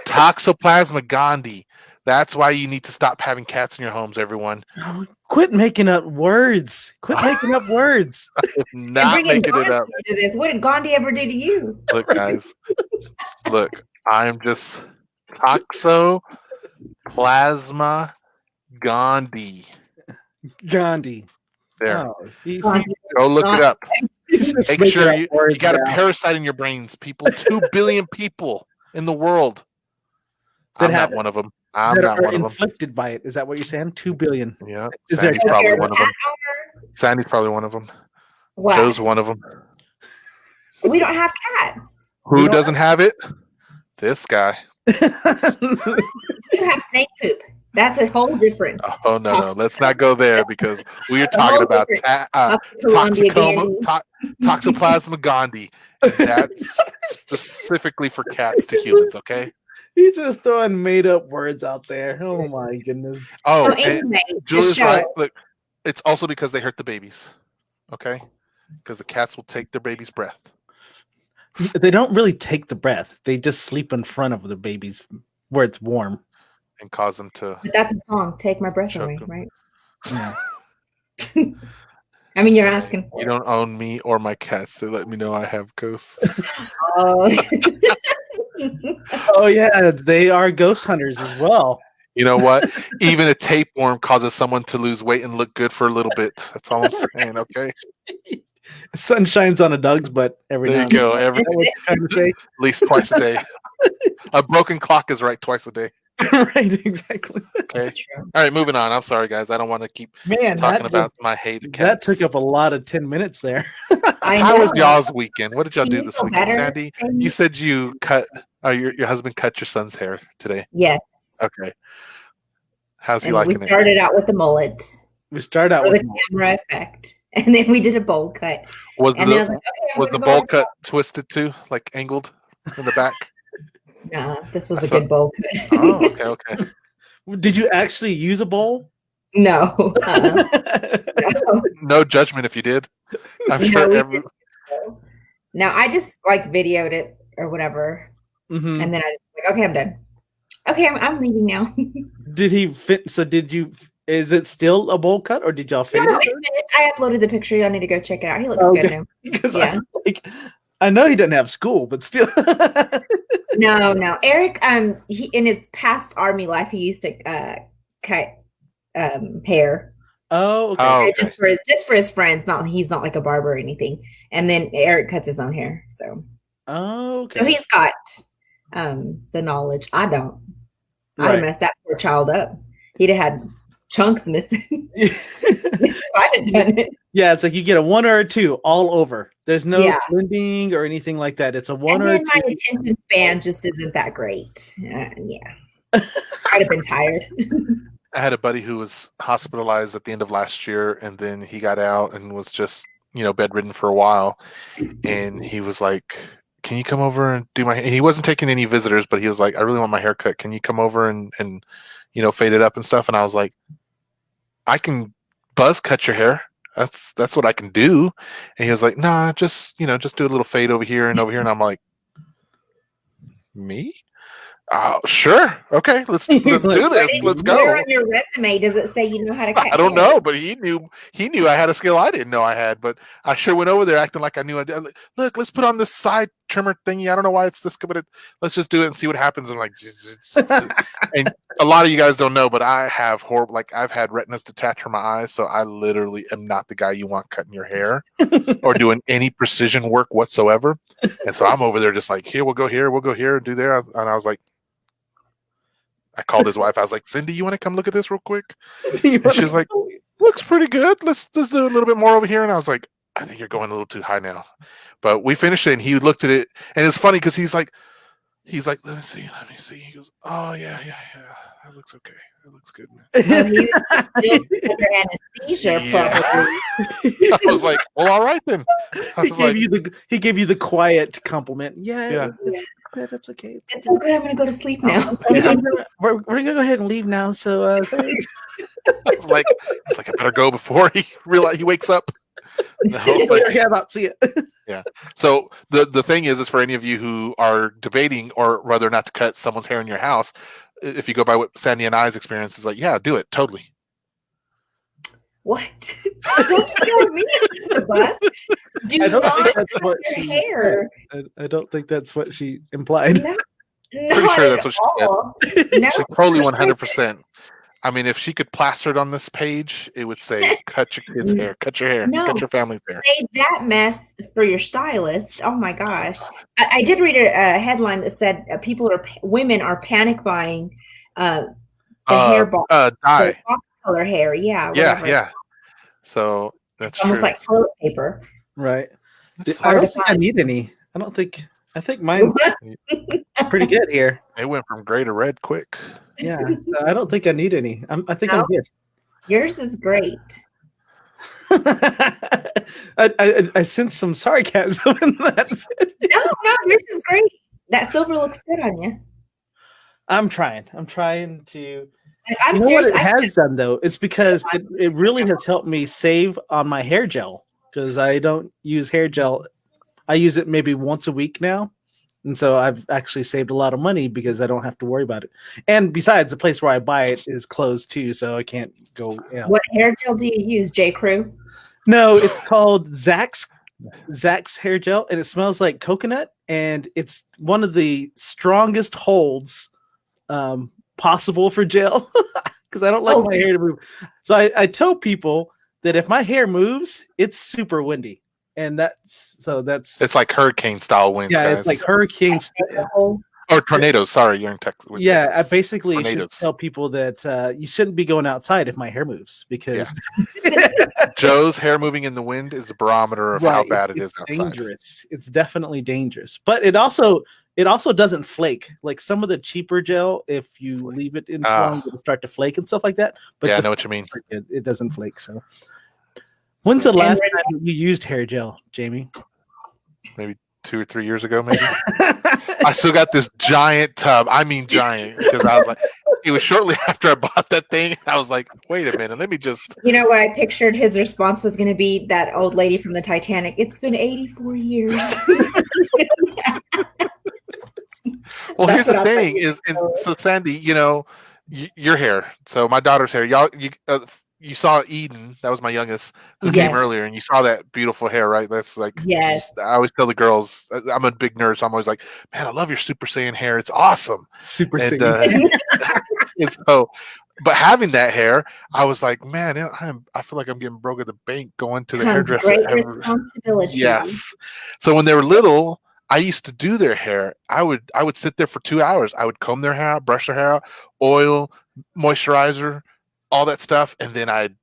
Toxoplasma gondii. That's why you need to stop having cats in your homes, everyone. Oh, quit making up words. Quit making up words. And Not bringing making it Gandhi up. into this. What did Gandhi ever do to you? Look, guys. Look, I'm just Toxoplasma gondii. Gandhi. There. Oh, he's Go look it up. just Make making sure up you words got a now. parasite in your brains, people. 2 billion people in the world. That I'm have not one of them. I'm that not are one of them. inflicted by it. Is that what you're saying? 2 billion. Yeah. Is there- Sandy's probably Is there one of a them. cat owner? Sandy's probably one of them. What? Joe's one of them. We don't have cats. We Who don't doesn't have it? This guy. We have snake poop. That's a whole different. Oh no, let's not go there because we are A whole talking about Columbia Dandy. Toxoplasma gondii. And that's specifically for cats to humans. Okay. He's just throwing made up words out there. Oh my goodness. Oh, So and anyway, the Julie's show. right. Look, it's also because they hurt the babies. Okay, because the cats will take their baby's breath. They don't really take the breath. They just sleep in front of the babies where it's warm. And cause them to. But that's a song. Take my breath Choke away, them. right? Yeah. I mean, you're asking for You it. don't own me or my cats. They let me know I have ghosts. Oh. Oh yeah, they are ghost hunters as well. You know what? Even a tapeworm causes someone to lose weight and look good for a little bit. That's all I'm saying. Okay. Sun shines on a dog's butt every There now you and then. go. Is that what you're trying to say? At least twice a day. A broken clock is right twice a day. Right, exactly. Okay. That's true. All right, moving on. I'm sorry, guys. I don't want to keep Man, talking about my hated that cats. took up a lot of 10 minutes there. I How know. was y'all's weekend? What did y'all Can do you this feel weekend? better, Sandy, Jamie? you said you cut, your husband cut your son's hair today. Yes. Okay. How's he And we liking it? started out with the mullet We start out for with the camera effect. And then we did a bowl cut. Was And then I was the like, okay, I'm was gonna the go bowl on- cut twisted too, like angled in the back? Nah, this was I a thought- good bowl cut. Oh, okay, okay. Did you actually use a bowl? No. No. No judgment if you did. I'm No, sure we every. didn't. No, I just like videoed it or whatever. Mhm. And then I just like, okay, I'm done. Okay, I'm leaving now. Did he fit? So did you? Is it still a bowl cut, or did y'all fade No, it? it's finished. I uploaded the picture. Y'all need to go check it out. He looks Oh, good okay. now. Because Yeah. I know he doesn't have school, but still. No. Eric, he in his past army life, he used to cut hair. Oh, okay. Oh, okay. Just for his friends. He's not like a barber or anything. And then Eric cuts his own hair. So Oh, okay. so he's got the knowledge. I don't. I'd Right. have messed that poor child up. He'd have had chunks missing. I had done it. Yeah, it's like you get a 1 or a 2 all over. There's no Yeah. blending or anything like that. It's a 1 And or a then my 2. attention span just isn't that great. Yeah. I'd have been tired. I had a buddy who was hospitalized at the end of last year, and then he got out and was just, bedridden for a while. And he was like, "Can you come over and do my hair?" He wasn't taking any visitors, but he was like, "I really want my hair cut. Can you come over and fade it up and stuff?" And I was like, "I can buzz cut your hair. That's what I can do." And he was like, "Nah, just do a little fade over here and over here." And I'm like, "Me? Sure. Okay, let's do this. Let's go." Where on your resume does it say you know how to cut? I don't know, but he knew I had a skill I didn't know I had. But I sure went over there acting like I knew I did. Like, look, let's put on this side trimmer thingy. I don't know why it's this good, but let's just do it and see what happens. I'm like, and a lot of you guys don't know, but I have horrible. Like I've had retinas detached from my eyes, so I literally am not the guy you want cutting your hair or doing any precision work whatsoever. And so I'm over there just like, here, we'll go here, and do there. And I was like. I called his wife. I was like, "Cindy, you want to come look at this real quick?" And she was like, "Looks pretty good. Let's do a little bit more over here." And I was like, "I think you're going a little too high now." But we finished it, and he looked at it, and it's funny because he's like, "Let me see." He goes, "Oh yeah. That looks okay. That looks good, man." Well, he was still under anesthesia, probably. I was like, "Well, all right then." He gave you the quiet compliment. Yeah. It's good. It's okay. It's so good. I'm gonna go to sleep now. We're gonna go ahead and leave now. So I was like, I better go before he wakes up. No, but, see it. Yeah. So the thing is for any of you who are debating or whether or not to cut someone's hair in your house, if you go by what Sandy and I's experience is like, yeah, do it totally. What? Don't throw me under the bus. I don't think that's what your she hair. I don't think that's what she implied. No, Pretty sure that's what she said. No, She's totally 100%. I mean, if she could plaster it on this page, it would say, "Cut your kids' hair, cut your hair, cut your family's hair." Save that mess for your stylist. Oh my gosh! I did read a headline that said women are panic buying the hair box, dye, color hair. Yeah, yeah. So that's almost true. like toilet paper. Right. That's I don't think I need any. I think mine's pretty good here. It went from gray to red quick. Yeah, I don't think I need any. I think I'm good. Yours is great. I sense some sarcasm in that. No, yours is great. That silver looks good on you. I'm trying to. I'm you know serious. what it has done though? It's because it really has helped me save on my hair gel because I don't use hair gel. I use it maybe once a week now. And so I've actually saved a lot of money because I don't have to worry about it. And besides, the place where I buy it is closed too, so I can't go. What hair gel do you use, J. Crew? No, it's called Zach's hair gel, and it smells like coconut, and it's one of the strongest holds possible for gel because I don't like my hair to move. So I tell people that if my hair moves, it's super windy. And it's like hurricane style winds. Yeah, guys. It's like hurricane or tornadoes. Sorry, you're in Texas. Yeah, Texas. I basically should tell people that you shouldn't be going outside if my hair moves because Joe's hair moving in the wind is the barometer of how bad it is outside. Dangerous. It's definitely dangerous, but it also doesn't flake. Like some of the cheaper gel, if you leave it in long, it'll start to flake and stuff like that. But I know what you mean. It doesn't flake. So. When's the last time you used hair gel, Jamie? Maybe 2 or 3 years ago, maybe. I still got this giant tub. I mean giant, because I was like, it was shortly after I bought that thing. I was like, wait a minute, let me just. You know what I pictured his response was going to be? That old lady from the Titanic. It's been 84 years. Well, here's the thing so Sandy, your hair. So my daughter's hair, you saw Eden, that was my youngest, who came earlier, and you saw that beautiful hair, right? That's like, yes. I always tell the girls, I'm a big nerd, so I'm always like, man, I love your Super Saiyan hair. It's awesome. Super Saiyan. And so, but having that hair, I was like, man, I feel like I'm getting broke at the bank going to the hairdresser. Great responsibility. Yes. So when they were little, I used to do their hair. I would sit there for 2 hours. I would comb their hair out, brush their hair out, oil, moisturizer, all that stuff, and then I'd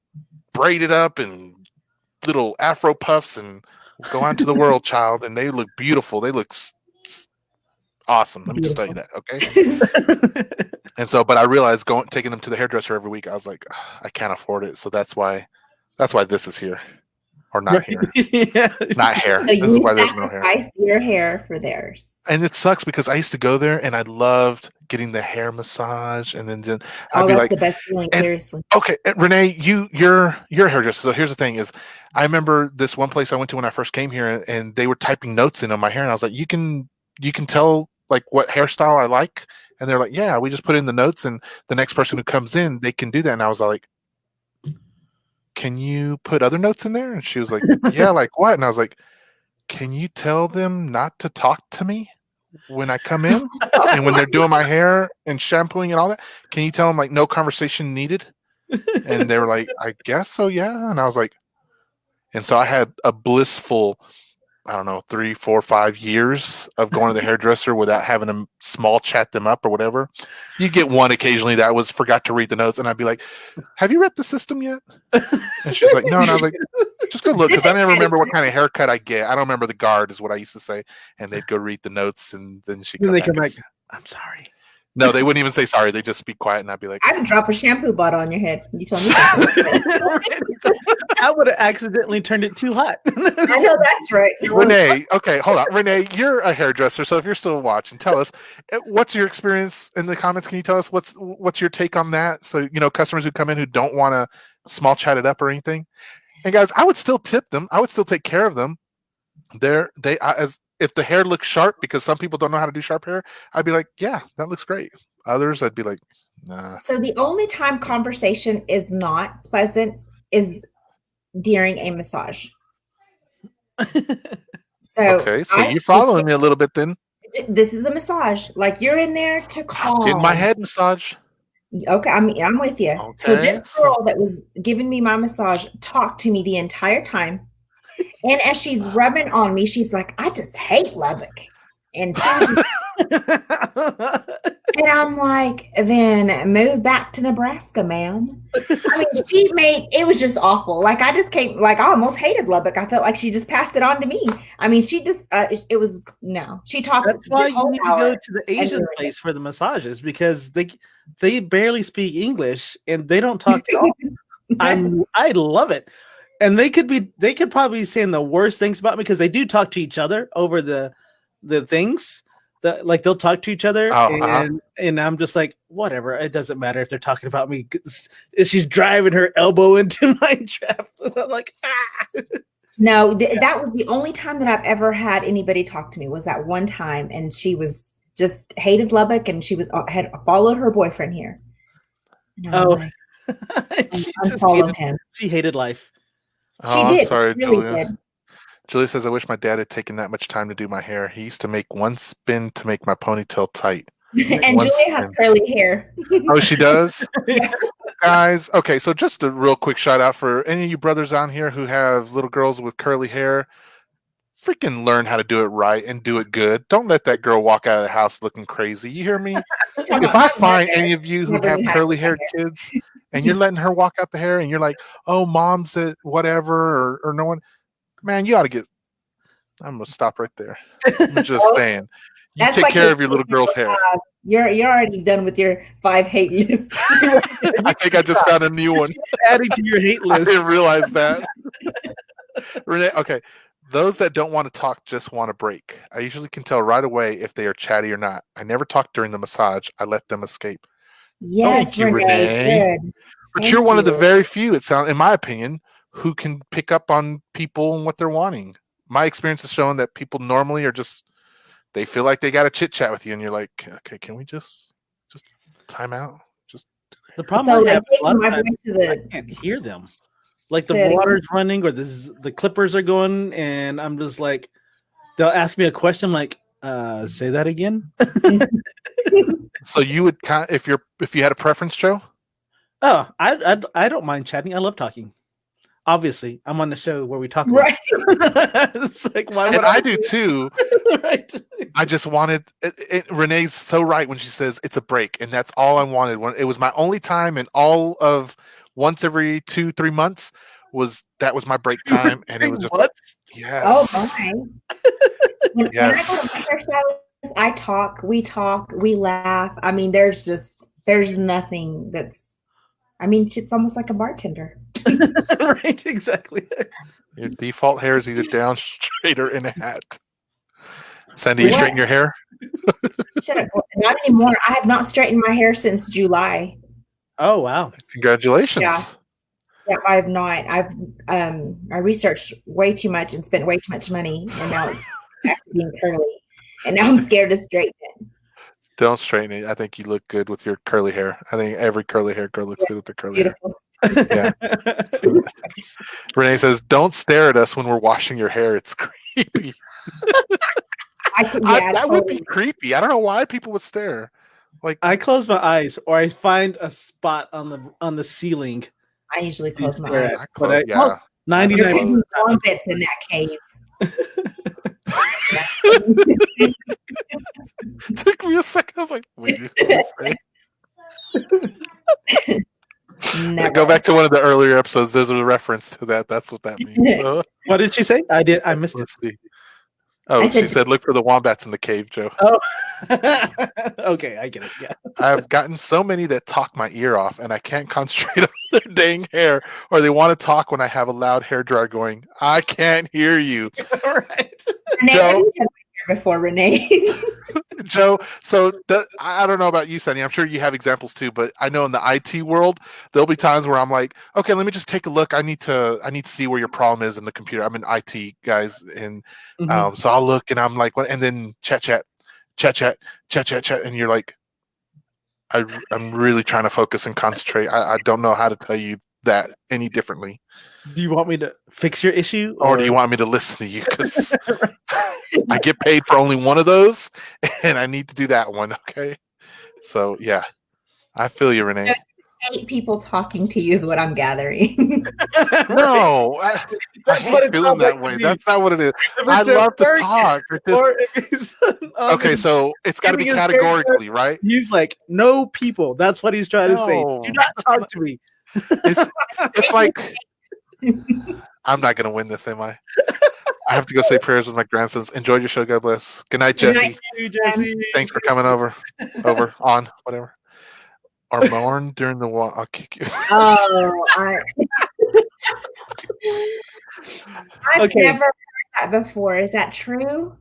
braid it up and little Afro puffs and go out to the world, child. And they look beautiful. They look awesome. Let me just tell you that, okay? And so, but I realized taking them to the hairdresser every week, I was like, I can't afford it. So that's why this is here, or not here, not hair. So this is you why there's no hair. sacrifice your hair for theirs. And it sucks because I used to go there and I loved getting the hair massage, and then I'd Oh, be that's like, the best feeling. Seriously. okay, Renee, you're a hairdresser. So here's the thing: is I remember this one place I went to when I first came here, and they were typing notes in on my hair, and I was like, you can tell like what hairstyle I like, and they're like, yeah, we just put in the notes, and the next person who comes in, they can do that. And I was like, can you put other notes in there? And she was like, yeah, like what? And I was like, can you tell them not to talk to me when I come in and when they're doing my hair and shampooing and all that? Can you tell them like no conversation needed? And they were like, I guess so, yeah. And I was like, and so I had a blissful, I don't know, 3, 4, 5 years of going to the hairdresser without having to small chat them up or whatever. You get one occasionally that was forgot to read the notes, and I'd be like, have you read the system yet? And she was like, no. And I was like, just go look, because I never remember what kind of haircut I get. I don't remember the guard is what I used to say. And they'd go read the notes, and then she'd come back. I'm sorry. No, they wouldn't even say sorry. They'd just be quiet, and I'd be like, I would drop a shampoo bottle on your head. You told me. I would have accidentally turned it too hot. I know that's right. Renee, okay, hold on. Renee, you're a hairdresser, so if you're still watching, tell us what's your experience in the comments. Can you tell us what's your take on that? So customers who come in who don't want to small chat it up or anything. And guys, I would still tip them. I would still take care of them. As if the hair looks sharp, because some people don't know how to do sharp hair, I'd be like, yeah, that looks great. Others, I'd be like, nah. So the only time conversation is not pleasant is during a massage. Okay, so you're following me a little bit then. This is a massage. Like you're in there to calm. In my head massage. Okay, I'm with you. Okay, so this girl that was giving me my massage talked to me the entire time. And as she's rubbing on me, she's like, I just hate Lubbock. And she was and I'm like, then move back to Nebraska, ma'am. I mean, it was just awful. Like I just came, like I almost hated Lubbock. I felt like she just passed it on to me. I mean, she just, it was, no, she talked. That's why you need to go to the Asian place for the massages, because they barely speak English and they don't talk at all. I love it. And they could probably be saying the worst things about me, because they do talk to each other over the things that, like, they'll talk to each other, and I'm just like, whatever, it doesn't matter if they're talking about me. She's driving her elbow into my trap. I'm like, ah. No, that was the only time that I've ever had anybody talk to me, was that one time, and she was just hated Lubbock, and she had followed her boyfriend here. Unfollowed him. She hated life. She did. I'm sorry, really Julia. did. Julia says, I wish my dad had taken that much time to do my hair. He used to make one spin to make my ponytail tight. And Julia has curly hair. Oh, she does? Yeah. Guys, okay, so just a real quick shout out for any of you brothers on here who have little girls with curly hair. Freaking learn how to do it right and do it good. Don't let that girl walk out of the house looking crazy. You hear me? If I find any of you who have curly haired kids and you're letting her walk out the hair and you're like, oh, mom's at whatever, or no one, man, you ought to get. I'm gonna stop right there. I'm just saying. You take care of your little girl's hair. You're already done with your 5 hate list. I think I just found a new one. Adding to your hate list. I didn't realize that. Renee, okay. Those that don't want to talk just want a break. I usually can tell right away if they are chatty or not. I never talk during the massage. I let them escape. Yes, Thank you, Renee. Good. But you're one of the very few, it sounds, in my opinion, who can pick up on people and what they're wanting. My experience has shown that people normally are just, they feel like they got to chit chat with you, and you're like, okay, can we just time out? Just the problem I can't hear them. Like the water's running or the clippers are going, and I'm just like, they'll ask me a question, like, say that again. So you would if you had a preference, Joe? Oh, I don't mind chatting. I love talking. obviously, I'm on the show where we talk about Right. it's like, why would And I do too. right? I just wanted Renee's so right when she says it's a break, and that's all I wanted. When it was my only time in all of once every 2-3 months that was my break time, and it was just like, Oh yes, my. When I go to my hairstylist, we talk, we laugh. I mean, there's nothing it's almost like a bartender. Right, exactly. your default hair is either down, straight, or in a hat. Sandy, you straighten your hair? Shut up. Not anymore. I have not straightened my hair since July. Oh wow. Congratulations. Yeah, I have not. I researched way too much and spent way too much money, and now it's back to being curly. And now I'm scared to straighten it. Don't straighten it. I think you look good with your curly hair. I think every curly hair girl looks good with their curly Beautiful. hair. Yeah. Renee says, "Don't stare at us when we're washing your hair. It's creepy." That would be creepy. I don't know why people would stare. Like, I close my eyes or I find a spot on the ceiling. I usually close my eyes. But yeah. 99% There could be wombats in that cave. Took me a second. I was like, "Wait, go back to one of the earlier episodes. There's a reference to that. That's what that means." So, what did she say? I missed it. See. Oh, she said, "Look for the wombats in the cave, Joe." Oh, okay, I get it. Yeah, I've gotten so many that talk my ear off, and I can't concentrate on their dang hair, or they want to talk when I have a loud hair dryer going. I can't hear you. Right. Renee, Joe, before Renee. Joe, so I don't know about you, Sunny. I'm sure you have examples too, but I know in the IT world, there'll be times where I'm like, okay, let me just take a look. I need to see where your problem is in the computer. I'm an IT guys, and so I'll look, and I'm like, what? And then chat, and you're like, I'm really trying to focus and concentrate. I don't know how to tell you that any differently. Do you want me to fix your issue, or do you want me to listen to you? Because I get paid for only one of those, and I need to do that one. Okay, so yeah, I feel you, Renee. 8 people talking to you is what I'm gathering. No, I hate feeling that way. That's not what it is. I love to talk. Okay, so it's got to be categorically, right? He's like, no people. That's what he's trying to say. Do not talk to me. It's like, I'm not going to win this, am I? I have to go say prayers with my grandsons. Enjoy your show. God bless. Good night, Jesse. Good night, Jesse. Thanks for coming over, on, whatever. Or mourn during the walk. I'll kick you. I've never heard that before. Is that true?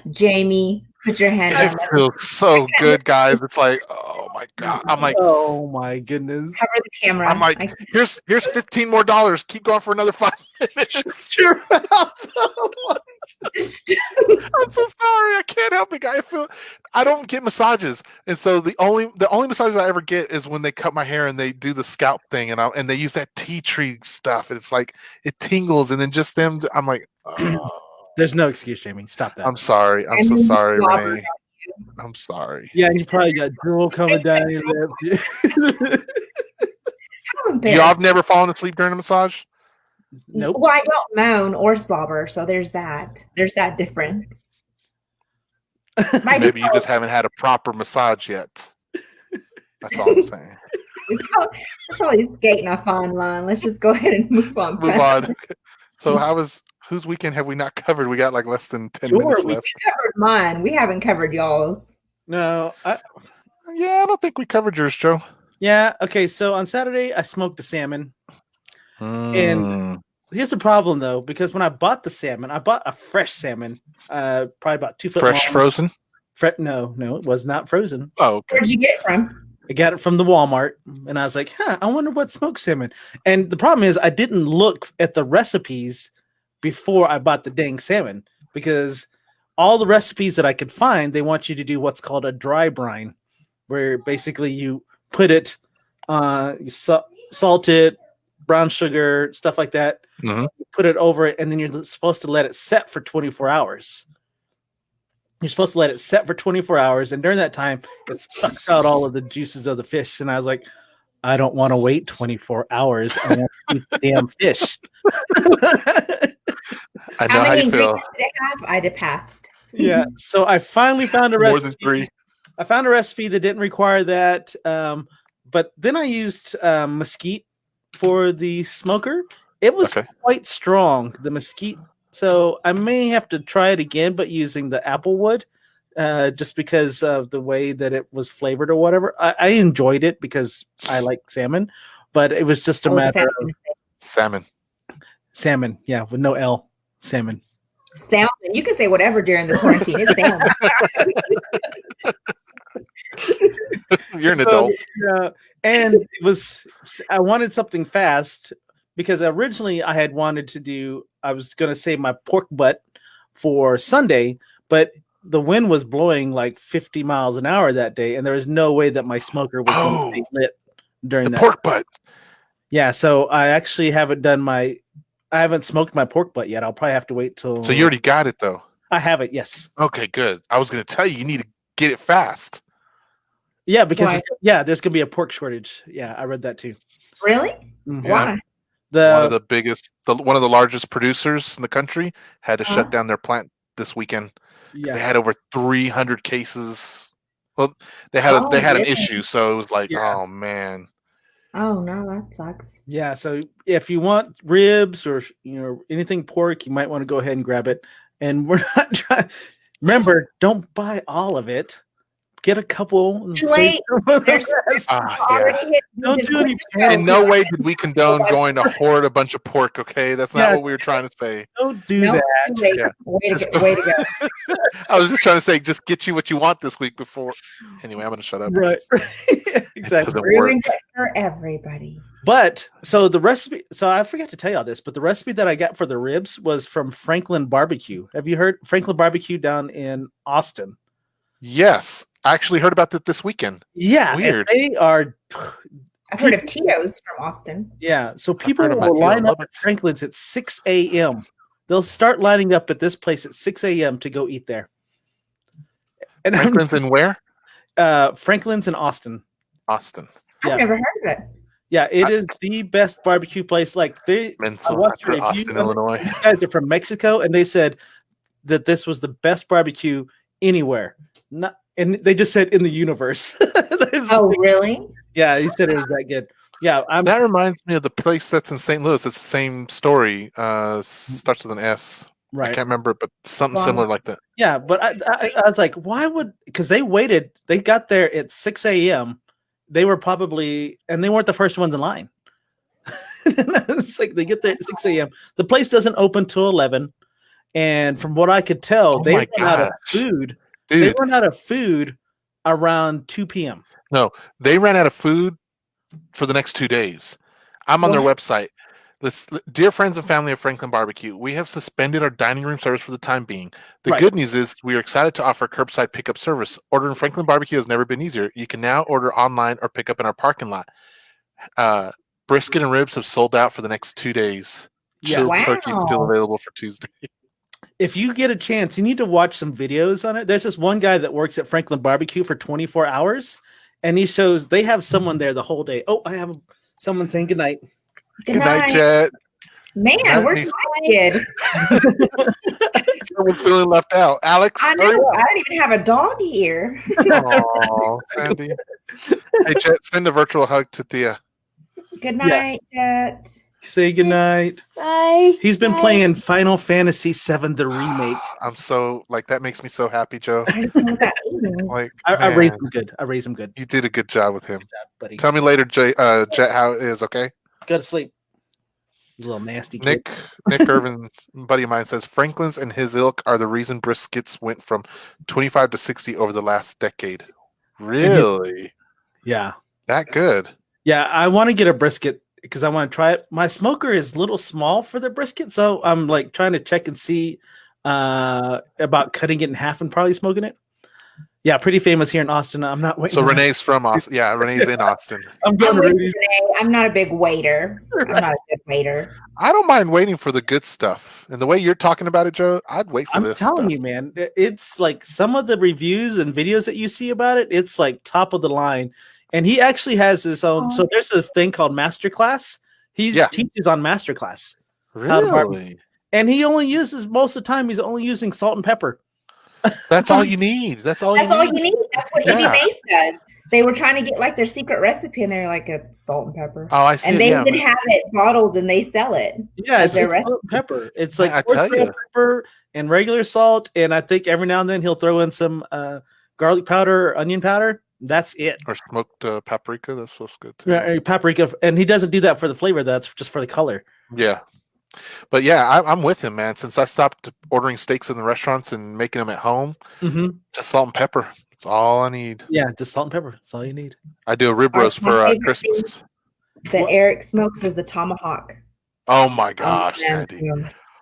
Jamie, put your hand on. It feels so good, guys. It's like, oh my God. I'm like, oh my goodness. Cover the camera. I'm like, here's $15 more. Keep going for another 5 minutes. Sure. I'm so sorry. I can't help it, guy. I don't get massages, and so the only massages I ever get is when they cut my hair and they do the scalp thing, and they use that tea tree stuff. And it's like it tingles, and then just them. I'm like, oh. There's no excuse, Jamie. Stop that. I'm sorry. I'm so sorry, Renee. I'm sorry. Yeah, and you probably got drool coming down your lip. Y'all never fallen asleep during a massage? Nope. Well, I don't moan or slobber, so there's that. There's that difference. Maybe you just haven't had a proper massage yet. That's all I'm saying. We're probably skating a fine line. Let's just go ahead and move on. So whose weekend have we not covered? We got like less than 10 minutes left. We covered mine. We haven't covered y'all's. No. I don't think we covered yours, Joe. Yeah. Okay. So on Saturday, I smoked a salmon. And here's the problem, though, because when I bought the salmon, I bought a fresh salmon, probably about 2 foot fresh, long. Frozen? No, it was not frozen. Oh, okay. Where'd you get it from? I got it from the Walmart, and I was like, I wonder what smoked salmon. And the problem is I didn't look at the recipes before I bought the dang salmon, because all the recipes that I could find, they want you to do what's called a dry brine, where basically you put it, salt it, brown sugar, stuff like that. Put it over it, and then you're supposed to let it set for 24 hours. You're supposed to let it set for 24 hours, and during that time, it sucks out all of the juices of the fish. And I was like, I don't want to wait 24 hours. I want to eat the damn fish. I know How how many you feel. ingredients did it have? I'd have passed. Yeah. So I finally found a More recipe. than 3. I found a recipe that didn't require that. But then I used mesquite for the smoker. It was quite strong, the mesquite. So I may have to try it again, but using the apple wood, just because of the way that it was flavored or whatever. I enjoyed it because I like salmon, but it was just a matter of salmon. Salmon, yeah, with no L. Salmon. Salmon. You can say whatever during the quarantine. It's salmon. You're an adult. Yeah, and I wanted something fast because originally I had wanted to do. I was going to save my pork butt for Sunday, but the wind was blowing like 50 miles an hour that day, and there was no way that my smoker was going to be lit during that. Pork butt. Yeah, so I actually haven't I haven't smoked my pork butt yet. I'll probably have to wait till. So you already got it though. I have it. Yes. Okay, good. I was going to tell you need to get it fast. Yeah, because there's going to be a pork shortage. Yeah, I read that too. Really? Mm-hmm. Why? One of the biggest, one of the largest producers in the country had to shut down their plant this weekend. Yeah, they had over 300 cases. Well, they had an issue, so it was like, oh man. Oh no, that sucks. Yeah, so if you want ribs or anything pork, you might want to go ahead and grab it. And we're not trying. Remember, don't buy all of it. Get a couple. Too late. Don't do any. In no way did we condone going to hoard a bunch of pork. Okay, that's not what we were trying to say. Don't do that. Yeah. Way to go. I was just trying to say, just get you what you want this week before. Anyway, I'm going to shut up. Right. Exactly. Ruined it for everybody. But so the recipe. So I forgot to tell you all this, but the recipe that I got for the ribs was from Franklin Barbecue. Have you heard Franklin Barbecue down in Austin? Yes. I actually heard about that this weekend. Yeah, weird. They are. I've heard of Tito's from Austin. Yeah, so people will line up at Franklin's at 6 a.m. They'll start lining up at this place at 6 a.m. to go eat there. And Franklin's in where? Franklin's in Austin. Austin. I've never heard of it. Yeah, it is the best barbecue place. Like I watched Austin, Illinois. These guys are from Mexico, and they said that this was the best barbecue anywhere. And they just said in the universe. Oh, really? Yeah, he said it was that good. Yeah, that reminds me of the place that's in St. Louis. It's the same story. Starts with an S. Right. I can't remember, but something similar like that. Yeah, but I was like, why would? Because they waited. They got there at 6 a.m. They were probably, and they weren't the first ones in line. It's like they get there at 6 a.m. The place doesn't open till 11, and from what I could tell, they run out of food. Dude. They run out of food around 2 p.m. No, they ran out of food for the next 2 days. I'm on their website. Dear friends and family of Franklin Barbecue, we have suspended our dining room service for the time being. The good news is we are excited to offer curbside pickup service. Ordering Franklin Barbecue has never been easier. You can now order online or pick up in our parking lot. Brisket and ribs have sold out for the next 2 days. Chilled turkey is still available for Tuesday. If you get a chance, you need to watch some videos on it. There's this one guy that works at Franklin Barbecue for 24 hours, and he shows they have someone there the whole day. Oh, I have someone saying goodnight. Good night, Jet. Man, where's my kid? Someone's feeling left out. Alex? I know. I don't even have a dog here. Oh, Sandy. Hey, Jet, send a virtual hug to Thea. Good night, Jet. Say goodnight. Bye. He's been playing Final Fantasy VII, the remake. I'm so, that makes me so happy, Joe. I raised him good. I raised him good. You did a good job with him. Good job, buddy. Tell me later, Jet, how it is, okay? Go to sleep. You little nasty kid. Nick Irvin, buddy of mine, says Franklin's and his ilk are the reason briskets went from 25 to 60 over the last decade. Really? Yeah. That good? Yeah, I want to get a brisket because I want to try it. My smoker is a little small for the brisket, so I'm like trying to check and see about cutting it in half and probably smoking it. Yeah, pretty famous here in Austin. I'm not waiting. So Renee's from Austin. Yeah, Renee's in Austin. I'm Renee. I'm not a big waiter. I'm not a good waiter. I don't mind waiting for the good stuff. And the way you're talking about it, Joe, I'd wait for this. I'm telling you, man. It's like some of the reviews and videos that you see about it, it's like top of the line. And he actually has his own. So there's this thing called Masterclass. He teaches on Masterclass. Really? And he only uses, most of the time, he's only using salt and pepper. That's all you need. That's all you need. That's what Eddie Mace does. They were trying to get like their secret recipe, and they're like a salt and pepper. Oh, I see. And they even have it bottled, and they sell it. Yeah, it's salt and pepper. It's like pepper and regular salt, and I think every now and then he'll throw in some garlic powder, or onion powder. That's it. Or smoked paprika. That's what's good too. Yeah, paprika, and he doesn't do that for the flavor. That's just for the color. Yeah. But yeah, I'm with him, man. Since I stopped ordering steaks in the restaurants and making them at home, just salt and pepper. That's all I need. Yeah, just salt and pepper. That's all you need. I do a rib roast for Christmas. That Eric smokes is the tomahawk. Oh my gosh, Sandy.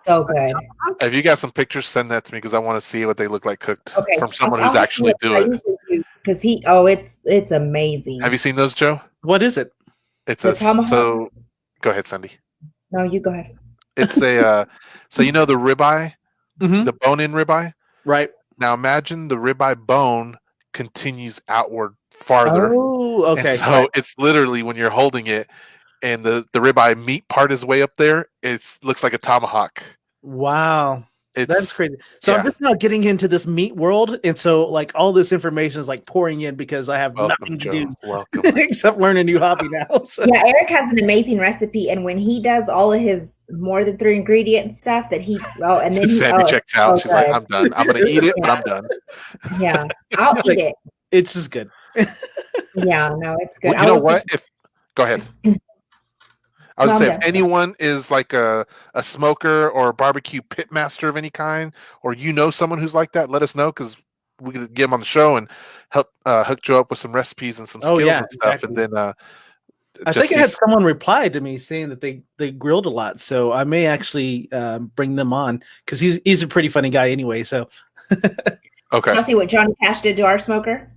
So good. If you got some pictures, send that to me because I want to see what they look like cooked from someone who's actually doing it. Because it's amazing. Have you seen those, Joe? What is it? It's a tomahawk. So go ahead, Sandy. No, you go ahead. It's a so you know the ribeye, the bone-in ribeye, right? Now imagine the ribeye bone continues outward farther. Oh, okay. And so it's literally when you're holding it, and the ribeye meat part is way up there. It looks like a tomahawk. Wow. That's crazy. So I'm just now getting into this meat world, and so like all this information is like pouring in because I have nothing to do except learn a new hobby now. So. Yeah, Eric has an amazing recipe, and when he does all of his more than 3 ingredient stuff, that he and then Sandy checks out. She's like, "I'm done. I'm gonna eat it, but I'm done." Yeah, I'll eat it. It's just good. Yeah, no, it's good. Well, you know what? Go ahead. I would say if anyone is like a smoker or a barbecue pit master of any kind, or you know someone who's like that, let us know because we could get them on the show and help hook Joe up with some recipes and some skills and stuff. Exactly. And then I think I had someone reply to me saying that they grilled a lot, so I may actually bring them on because he's a pretty funny guy anyway. So okay, I'll see what Johnny Cash did to our smoker.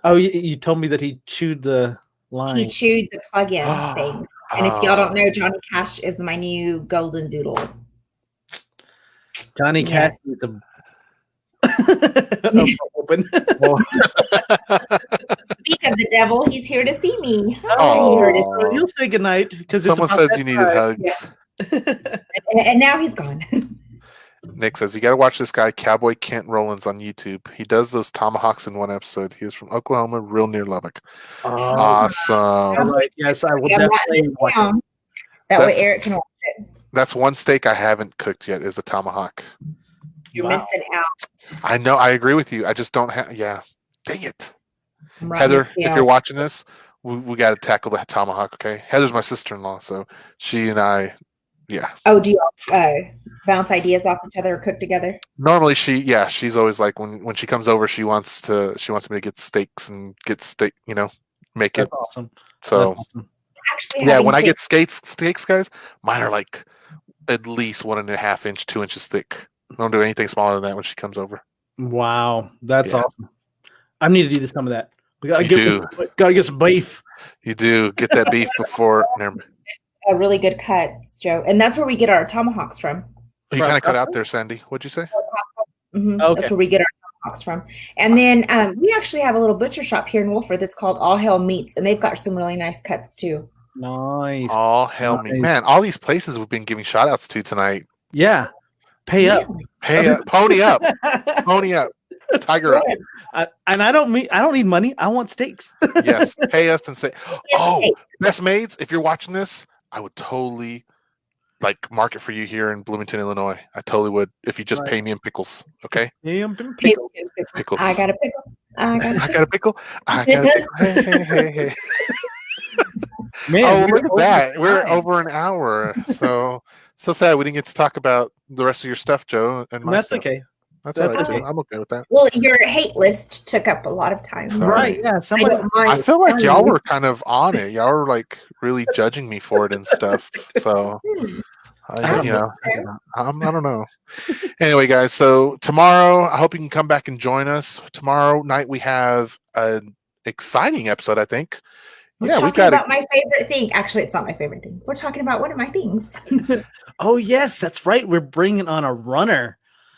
Oh, you told me that he chewed the line. He chewed the plug-in thing. And if y'all don't know, Johnny Cash is my new golden doodle. Johnny Cash is a open. Speak of the devil, he's here to see me. Oh, he'll say goodnight because someone said you needed hugs. Yeah. And now he's gone. Nick says you got to watch this guy, Cowboy Kent Rollins, on YouTube. He does those tomahawks in one episode. He is from Oklahoma, real near Lubbock. Awesome. All right. Yes, I will definitely watch it. That way Eric can watch it. That's one steak I haven't cooked yet is a tomahawk. You're missing out. I know. I agree with you. I just don't have. Yeah. Dang it. Heather, if you're watching this, we got to tackle the tomahawk. Okay. Heather's my sister-in-law, so she and I. Yeah. Oh, do you bounce ideas off each other or cook together? Normally, she's always like when she comes over, she wants me to get steaks and make That's it awesome. So, awesome. Actually, when I get steaks, guys, mine are like at least 1.5 inch, 2 inches thick. I don't do anything smaller than that when she comes over. Wow, that's awesome. I need to do some of that. We gotta get some beef. You do get that beef before. A really good cuts, Joe, and that's where we get our tomahawks from. You kind of cut out there, Sandy. What'd you say? Mm-hmm. Okay. That's where we get our tomahawks from. And then we actually have a little butcher shop here in Wolford that's called All Hell Meats, and they've got some really nice cuts too. Nice. All Hell Meats, man! All these places we've been giving shout outs to tonight. Yeah, pay up, pony up, pony up. Tiger up. I don't need money. I want steaks. Yes, pay us and say, Best Maids, if you're watching this, I would totally market for you here in Bloomington, Illinois. I totally would if you just pay me in pickles. Okay. Pickles. I got a pickle. I got a pickle. I got a pickle. Hey. Man, look at that. We're over an hour. So sad we didn't get to talk about the rest of your stuff, Joe. And that's stuff. Okay. That's all right. I'm okay with that. Well, your hate list took up a lot of time. Right. Yeah. I feel like y'all were kind of on it. Y'all were really judging me for it and stuff. So, I don't know. Anyway, guys. So tomorrow, I hope you can come back and join us. Tomorrow night, we have an exciting episode, I think. We're talking about my favorite thing. Actually, it's not my favorite thing. We're talking about one of my things. Oh, yes. That's right. We're bringing on a runner.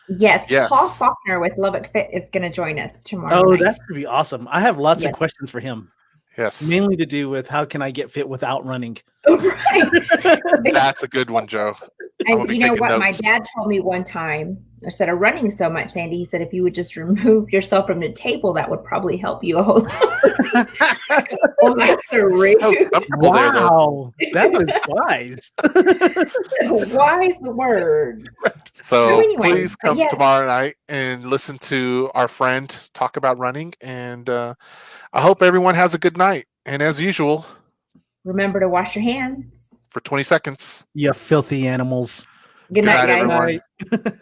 Yes, Paul Faulkner with Lubbock Fit is going to join us tomorrow. Oh, that's going to be awesome. I have lots of questions for him. Yes. Mainly to do with how can I get fit without running. Right. That's a good one, Joe. And you know what my dad told me one time, instead of running so much, Sandy, he said, if you would just remove yourself from the table, that would probably help you a whole lot. Well, that's a rude. Wow. That was wise. Wise the word. So anyway, please come tomorrow night and listen to our friend talk about running. And I hope everyone has a good night. And as usual, remember to wash your hands for 20 seconds. You filthy animals. Good night, guys. Everyone.